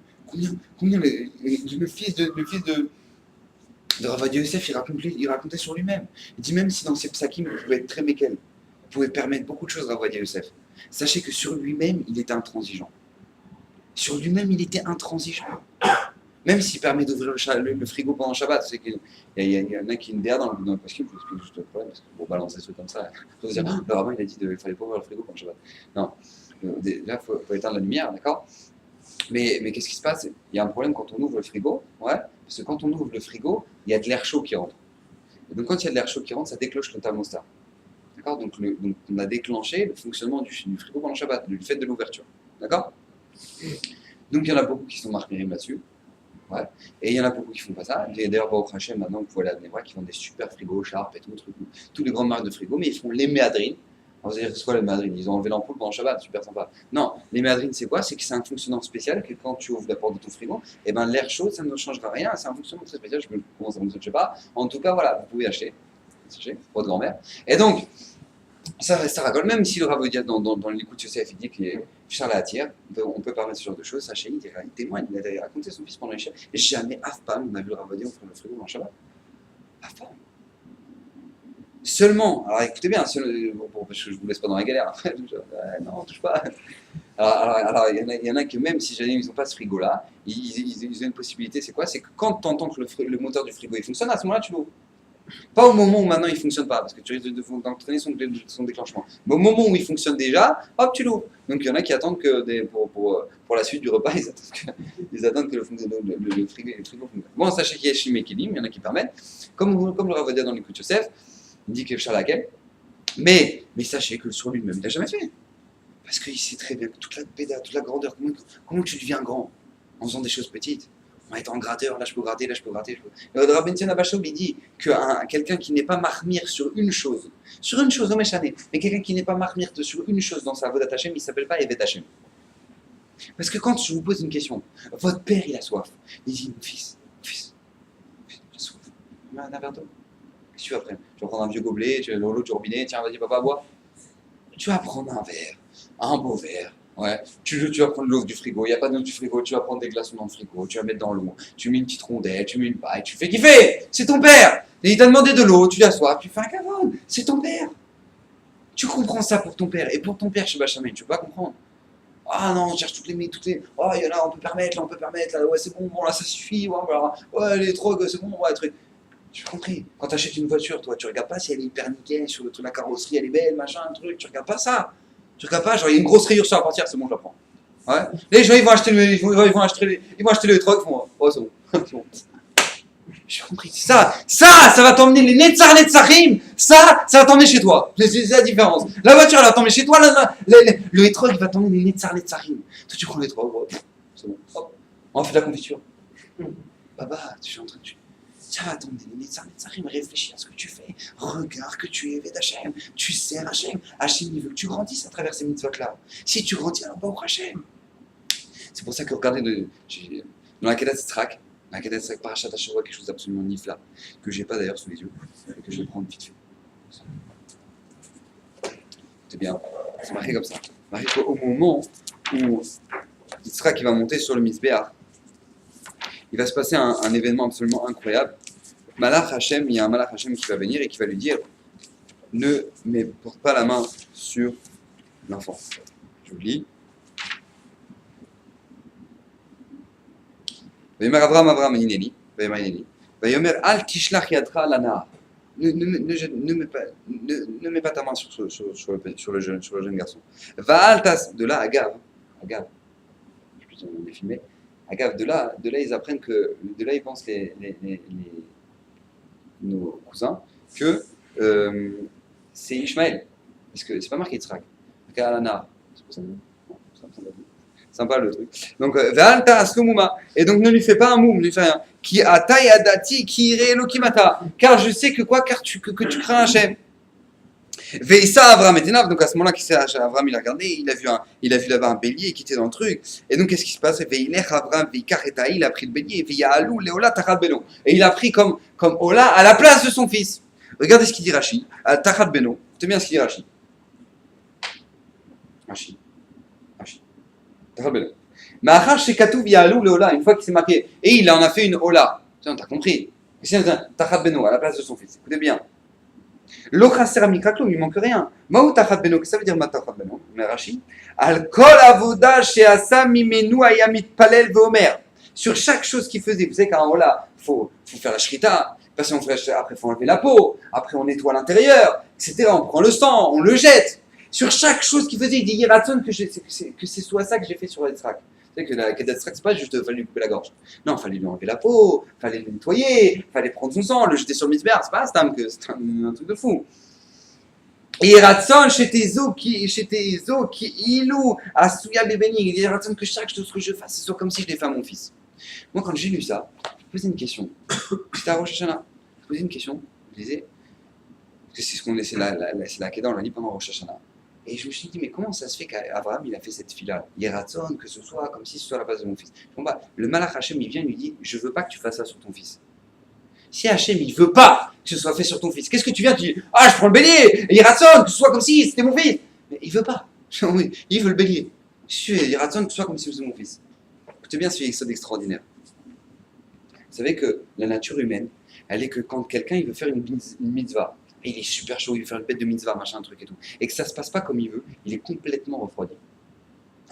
combien le fils de Ravadia Yosef, il racontait sur lui-même. Il dit même si dans ses psakim, il pouvait être très méquel, il pouvait permettre beaucoup de choses à Ravadia Yosef. Sachez que sur lui-même, il était intransigeant. Sur lui-même, il était intransigeant. Même s'il permet d'ouvrir le frigo pendant Shabbat. C'est qu'il y en a qui ont une DA dans le costume, je vous explique juste le problème, parce que pour balancer des trucs comme ça, il faut se dire, le rabbin il a dit qu'il ne fallait pas ouvrir le frigo pendant Shabbat. Non, là il faut éteindre la lumière, d'accord? Mais qu'est-ce qui se passe? Il y a un problème quand on ouvre le frigo, ouais, parce que quand on ouvre le frigo, il y a de l'air chaud qui rentre. Et donc quand il y a de l'air chaud qui rentre, ça déclenche le thermostat. D'accord? Donc on a déclenché le fonctionnement du frigo pendant Shabbat, du fait de l'ouverture. D'accord? Donc il y en a beaucoup qui sont marqués là-dessus. Ouais. Et il y en a beaucoup qui font pas ça. Et d'ailleurs, au Hachem, maintenant, vous pouvez aller à Nevra qui font des super frigos, Sharp et tout, tous les grandes marques de frigos, mais ils font les méadrines. Alors, vous allez dire, c'est quoi les méadrines? Ils ont enlevé l'ampoule pendant Shabbat, super sympa. Non, les méadrines, c'est quoi? C'est que c'est un fonctionnement spécial que quand tu ouvres la porte de ton frigo, et ben l'air chaud, ça ne changera rien. C'est un fonctionnement très spécial. Je ne sais pas comment ça fonctionne, je sais pas. En tout cas, voilà, vous pouvez acheter. Sachez, pour votre grand-mère. Et donc, ça racole, même si le Ravodia dans l'écoute Yosef, il dit qu'il est Charles attire, on peut permettre ce genre de choses. Sachez, il témoigne, il a raconté son fils pendant les chefs. Et jamais, Afpam, on a vu le Ravodia ouvrir le frigo dans Shabbat. Afpam. Seulement, alors écoutez bien, parce que je ne vous laisse pas dans la galère après, non, touche pas. Alors il y en a que même si jamais ils n'ont pas ce frigo-là, ils ont une possibilité, c'est quoi? C'est que quand tu entends que le moteur du frigo il fonctionne, à ce moment-là tu l'ouvres. Pas au moment où maintenant il ne fonctionne pas, parce que tu risques d'entraîner son déclenchement. Mais au moment où il fonctionne déjà, hop, tu l'ouvres. Donc il y en a qui attendent que pour la suite du repas, ils attendent que le frigo fonctionne. Bon, sachez qu'il y a Shimei Kelim, il y en a qui permettent. Comme le Ravodia dans l'écoute Yosef, il dit que Charlaquet. Mais sachez que sur lui-même, il n'a jamais fait. Parce qu'il sait très bien que toute la pédale, toute la grandeur, comment tu deviens grand en faisant des choses petites? En étant gratteur, là je peux gratter, là je peux gratter. Le Rabbi Tion Abashaoub, il dit que quelqu'un qui n'est pas marmire sur une chose, non méchané, mais quelqu'un qui n'est pas marmire sur une chose dans sa voie Hashem, il ne s'appelle pas Evet Hashem. Parce que quand je vous pose une question, votre père il a soif, il dit mon fils, j'ai soif, mets un verre d'eau. Qu'est-ce que tu vas prendre? Tu vas prendre un vieux gobelet, tu vas dans l'eau du robinet, tiens vas-y papa bois. Tu vas prendre un verre, un beau verre. Ouais, tu vas prendre l'eau du frigo, il n'y a pas d'eau du frigo, tu vas prendre des glaçons dans le frigo, tu vas mettre dans l'eau, tu mets une petite rondelle, tu mets une paille, tu fais kiffer, c'est ton père. Et il t'a demandé de l'eau, tu l'assois, tu fais un cavone, c'est ton père. Tu comprends ça pour ton père, et pour ton père chez Bachamet, tu peux pas comprendre. Ah non, on cherche toutes les, oh il y en a, on peut permettre, là, ouais c'est bon, là ça suffit, ouais, voilà. Ouais les drogues, c'est bon, ouais, truc. Tu as compris, quand tu achètes une voiture, toi, tu regardes pas si elle est hyper nickel, sur la carrosserie, elle est belle, machin, un truc, tu regardes pas ça. Tu regardes pas, genre il y a une grosse rayure sur la portière, c'est bon, je la prends. Ouais. Les gens ils vont acheter le truc, ils font, oh c'est bon, c'est bon. J'ai compris, ça va t'emmener les Netzachim, ça va t'emmener chez toi. C'est la différence. La voiture elle va t'emmener chez toi, le truc il va t'emmener les Netzachim. Toi tu prends le truc, c'est bon, hop, on fait de la confiture. Baba, tu es en train de... Ça va attendre les Netzarim, réfléchis à ce que tu fais. Regarde que tu es d'Hachem. Tu sers Hachem. Hachem, il veut que tu grandisses à travers ces mitzvot-là. Si tu grandis, alors bah, au Hachem. C'est pour ça que regardez, dans la Kedat Tzrak, Parashat Hashavua, quelque chose d'absolument nifla, que j'ai pas d'ailleurs sous les yeux, et que je vais prendre vite fait. C'est bien, c'est marqué comme ça. Marqué qu'au moment où Tzrak va monter sur le Mizbeach, il va se passer un événement absolument incroyable. Malach Hashem, il y a un Malach Hashem qui va venir et qui va lui dire ne porte pas la main sur l'enfant. Je vous lis. Vayomer Avram Hineni, Vayomer al tishlach yadcha lana. Ne mets pas ta main sur le jeune garçon. Vaal tas, de là, Agav, je sais plus si on est filmé. Agav, de là, ils apprennent que, de là, ils pensent nos cousins, que c'est Ishmaël. Parce que c'est pas marqué Yitzhak. C'est Alana. C'est pour ça. Sympa le truc. Donc, Ve'alta aslumuma. Et donc, ne lui fais pas un moum, ne lui fais rien. Qui atai adati, qui ire lokimata. Car je sais que quoi, que tu crains Hachem. Veissa Avram etenav. Donc, à ce moment-là, Avram, il a regardé, il a vu là-bas un bélier qui était dans le truc. Et donc, qu'est-ce qui se passe? Veilech Avram, veikar etai, il a pris le bélier. Veialou, leola tachad beno. Et il a pris comme Ola à la place de son fils. Regardez ce qu'il dit Rashi. Tachad beno. C'est bien ce qu'il dit Rashi. Ma'achar shekatuv ya'alu leola, une fois qu'il s'est marqué, et il en a fait une ola. Tiens, t'as compris. C'est tachat beno à la place de son fils. Écoutez bien. Lo chaser mikraklo, il ne manque rien. Ma'u tachat beno, qu'est-ce que ça veut dire ma tachat beno? Mais Rashi, al kol avoda she'asa mimenu ayamit palel veomer. Sur chaque chose qu'il faisait, vous savez qu'à un ola, faut faire la shrita. Après, il faut enlever la peau. Après, on nettoie l'intérieur, etc. On prend le sang, on le jette. Sur chaque chose qu'il faisait, il dit Yeratzon que c'est soit ça que j'ai fait sur Yitzhak. Vous savez que la Kedat Tzrak, c'est pas juste fallait lui couper la gorge. Non, il fallait lui enlever la peau, il fallait le nettoyer, il fallait prendre son sang, le jeter sur le Mizbeach. C'est pas Stam que c'est un truc de fou. Et Yeratzon chez tes os qui ilou asuya bebeni. Il dit Yeratzon que chaque chose que je fasse, ce soit comme si je l'ai fait à mon fils. Moi, quand j'ai lu ça, je me posais une question. C'était à Rosh Hashanah. Je me posais une question. Je disais, parce que c'est ce qu'on c'est la Kedah, on l'a dit pendant Rosh Hashanah. Et je me suis dit, mais comment ça se fait qu'Abraham, il a fait cette fille-là? Yeratzon, que ce soit comme si ce soit à la base de mon fils. Bon, bah, le Malach Hachem, il vient et lui dit, je veux pas que tu fasses ça sur ton fils. Si Hachem, il veut pas que ce soit fait sur ton fils, qu'est-ce que tu viens, tu dis, ah, je prends le bélier, Yeratzon, que ce soit comme si c'était mon fils. Mais il veut pas. Il veut le bélier. Yeratzon, que ce soit comme si c'était mon fils. Écoutez bien ce épisode extraordinaire. Vous savez que la nature humaine, elle est que quand quelqu'un, il veut faire une mitzvah, et il est super chaud, il veut faire une bête de mitzvah, machin, un truc et tout, et que ça se passe pas comme il veut, il est complètement refroidi.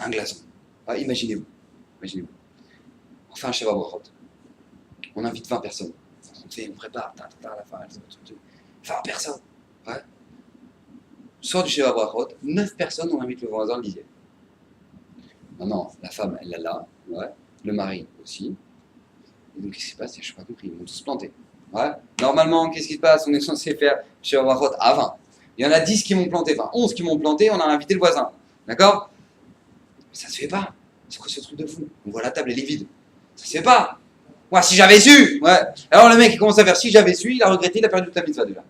Un glaçon. Ah, imaginez-vous. On fait un Sheva Brachot. On invite 20 personnes. On prépare, à la fin, 20 personnes. Ouais. Sort du Sheva Brachot, 9 personnes, on invite le voisin, le 10e. Non, la femme, elle est là, ouais. Le mari aussi. Et donc, qu'est-ce qui se passe? Je n'ai pas compris, ils vont tous se planter. Ouais. Normalement, qu'est-ce qui se passe? On est censé faire chez Avachot à 20. Il y en a 10 qui m'ont planté, enfin 11 qui m'ont planté, on a invité le voisin. D'accord? Mais ça se fait pas. C'est quoi ce truc de fou? On voit la table, elle est vide. Ça se fait pas. Moi, si j'avais su! Ouais. Alors le mec, il commence à faire si j'avais su, il a regretté, il a perdu toute la mitzvah déjà.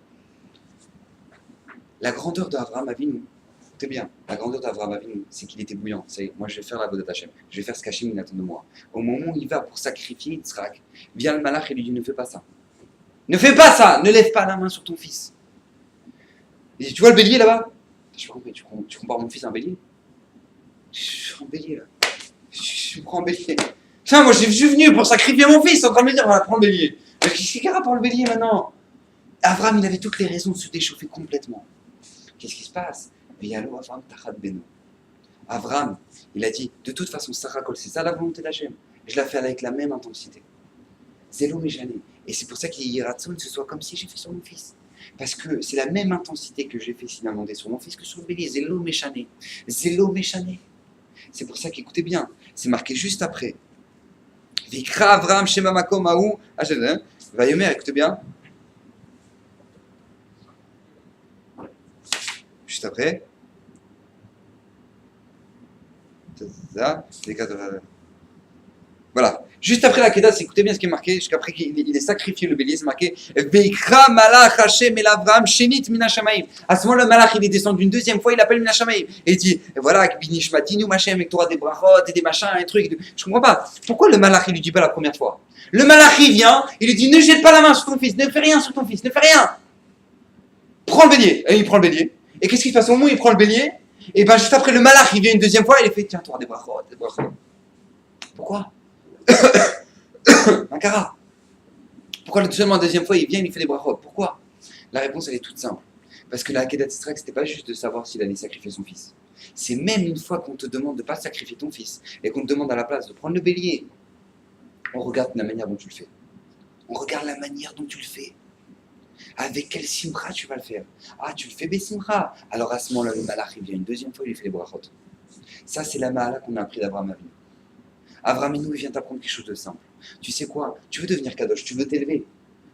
La grandeur d'Avraham Avinu, écoutez bien, la grandeur d'Avraham Avinu, c'est qu'il était bouillant. C'est, moi, je vais faire la Avodat Hashem. Je vais faire ce qu'Hachem il attend de moi. Au moment où il va pour sacrifier Yitzhak, vient le malach et lui dit ne fais pas ça. Ne fais pas ça! Ne lève pas la main sur ton fils. Il dit, tu vois le bélier là-bas? Je comprends, tu compares mon fils à un bélier? Je suis un bélier là. Je prends un bélier. Tiens, moi je suis venu pour sacrifier mon fils, en train de me dire, voilà, prends le bélier. Mais qu'est-ce qu'il y a pour le bélier maintenant? Abraham, il avait toutes les raisons de se déchauffer complètement. Qu'est-ce qui se passe? Abraham, il a dit, de toute façon, Sarah Kol, c'est ça la volonté d'Hachem. Je la fais avec la même intensité. Zélo Méjané. Et c'est pour ça qu'il y a Ratson, ce soit comme si j'ai fait sur mon fils. Parce que c'est la même intensité que j'ai fait s'il a demandé sur mon fils que sur le bélier. Zélo Méchané. Zélo Méchané. C'est pour ça qu'écoutez bien, c'est marqué juste après. Vikra Avram Shema Makom Aou. Vayomer, écoutez bien. Juste après. Voilà. Juste après la Kedah, écoutez bien ce qui est marqué, jusqu'après qu'il est sacrifié le bélier, c'est marqué Veikra Malach Hashem El Avram Shenit Mina Shamaim. À ce moment-là, le Malach il est descendu une deuxième fois, il appelle Mina Shamaim. Et il dit voilà, Binishmatinu Machem, avec toi des brachot et des machins, et trucs. Je comprends pas. Pourquoi le Malach il lui dit pas la première fois? Le Malach il vient, il lui dit ne jette pas la main sur ton fils, ne fais rien sur ton fils, ne fais rien. Prends le bélier. Et il prend le bélier. Et qu'est-ce qu'il fait à ce moment où il prend le bélier? Et ben juste après le Malach il vient une deuxième fois, il fait tiens, toi des brachot, des brachot. Pourquoi? Makara. Pourquoi seulement la deuxième fois il vient, il fait des brachot? Pourquoi? La réponse elle est toute simple. Parce que la Akedat Yitzhak, c'était pas juste de savoir s'il allait sacrifier son fils. C'est même une fois qu'on te demande de ne pas sacrifier ton fils et qu'on te demande à la place de prendre le bélier, on regarde la manière dont tu le fais. On regarde la manière dont tu le fais. Avec quel simcha tu vas le faire? Ah, tu le fais besimcha. Alors à ce moment-là, le malach il vient une deuxième fois, il lui fait les brachot. Ça, c'est la mahala qu'on a appris d'Abraham Avinu. Abraham Avinu, il vient t'apprendre quelque chose de simple. Tu sais quoi? Tu veux devenir kadosh, tu veux t'élever.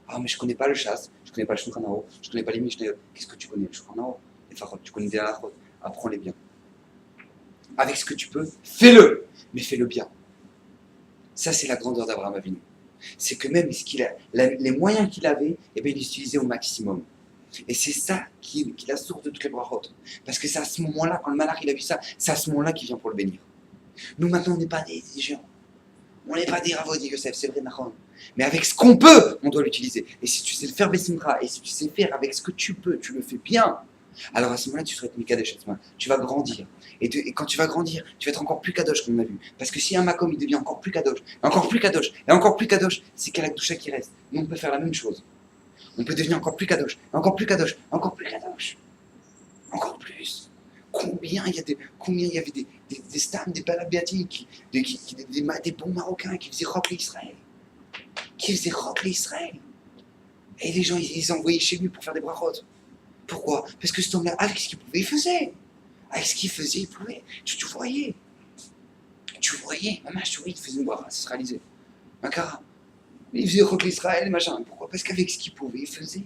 Ah, mais je connais pas le chasse, je connais pas le shulchan aruch, je connais pas les mishnayot. Qu'est-ce que tu connais? Le shulchan aruch, les farot, tu connais des halachot. Apprends-les bien. Avec ce que tu peux, fais-le, mais fais-le bien. Ça, c'est la grandeur d'Abraham Avinu. C'est que même les moyens qu'il avait, eh bien, il les utilisait au maximum. Et c'est ça qui est la source de toutes les brachot. Parce que c'est à ce moment-là, quand le malach il a vu ça, c'est à ce moment-là qu'il vient pour le bénir. Nous, maintenant, on n'est pas des géants. On n'est pas des Ravodi Yosef, c'est vrai, Nahon. Mais avec ce qu'on peut, on doit l'utiliser. Et si tu sais le faire Bessimra, et si tu sais faire avec ce que tu peux, tu le fais bien, alors à ce moment-là, tu seras Mikadesh, tu vas grandir. Et quand tu vas grandir, tu vas être encore plus kadosh, comme on a vu. Parce que si un makom, il devient encore plus kadosh, et encore plus kadosh, c'est qu'à la doucha qui reste. Nous, on peut faire la même chose. On peut devenir encore plus kadosh, encore plus kadosh, encore plus kadosh. Encore plus. Combien il y avait des stams, des balabéatiques, des bons Marocains qui faisaient rock l'Israël. Et les gens, ils envoyaient chez lui pour faire des brachot. Pourquoi? Parce que cet homme-là, avec ce qu'il pouvait, il faisait. Avec ce qu'il faisait, il pouvait. Tu voyais. Maman, tu voyais, il faisait une bracha, ça se réalisait. Makara. Il faisait rock l'Israël, machin. Pourquoi? Parce qu'avec ce qu'il pouvait, il faisait.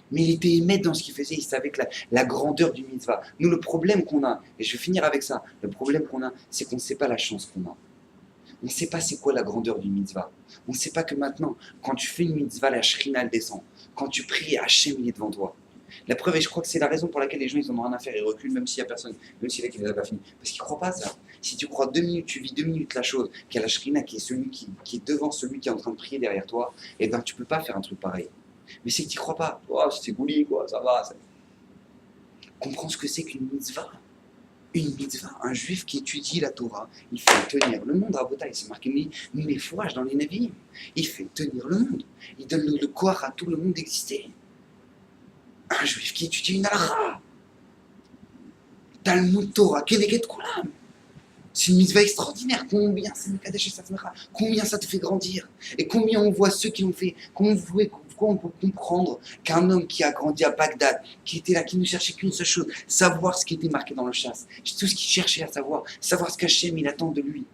Mais il était émettre dans ce qu'il faisait, il savait que la grandeur du mitzvah. Nous, le problème qu'on a, et je vais finir avec ça, le problème qu'on a, c'est qu'on ne sait pas la chance qu'on a. On ne sait pas c'est quoi la grandeur du mitzvah. On ne sait pas que maintenant, quand tu fais une mitzvah, la shrina elle descend. Quand tu pries, Hachem il est devant toi. La preuve, et je crois que c'est la raison pour laquelle les gens ils en ont rien à faire, ils reculent même s'il n'y a personne, même s'il y a qui ne les a pas fini. Parce qu'ils ne croient pas à ça. Si tu crois 2 minutes, tu vis 2 minutes la chose, qu'il y a la shrina qui est celui qui est devant celui qui est en train de prier derrière toi, et ben tu ne peux pas faire un truc pareil. Mais c'est que tu n'y crois pas. Oh, c'est gouli, quoi, ça va. Comprends ce que c'est qu'une mitzvah. Une mitzvah, un juif qui étudie la Torah, il fait tenir le monde. Rabotai, c'est marqué les fourrages dans les navires. Il fait tenir le monde. Il donne le corps à tout le monde d'exister. Un juif qui étudie une halakha. Talmud Torah, Keneged Kulam. C'est une mitzvah extraordinaire. Combien c'est Mekadesh et Satmecha. Combien ça te fait grandir. Et combien on voit ceux qui l'ont fait. Pourquoi on peut comprendre qu'un homme qui a grandi à Bagdad, qui était là, qui ne cherchait qu'une seule chose, savoir ce qui était marqué dans le chasse. Tout ce qu'il cherchait à savoir qu'Hachem il attend de lui.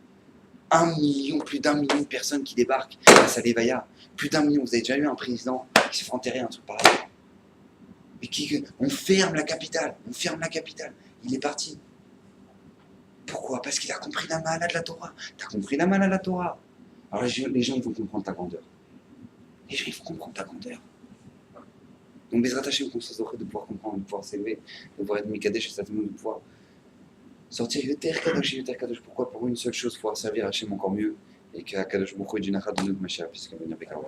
1 million, plus d'1 million de personnes qui débarquent à Salévaya. Plus d'1 million. Vous avez déjà eu un président qui se fait enterrer, un truc pareil. Et on ferme la capitale. Il est parti. Pourquoi? Parce qu'il a compris la mahala de la Torah. Tu as compris la mahala de la Torah. Alors les gens, ils vont comprendre ta grandeur. Donc, Bezrat Hashem, qu'on se de pouvoir comprendre, de pouvoir s'élever, de pouvoir être Mikadesh, et de pouvoir sortir Yoter Kadosh. Pourquoi? Pour une seule chose, pouvoir servir Hashem encore mieux, et que Kadosh Baruch Hu ait du nachat de nous de Mashiach, puisqu'il va venir Bekar.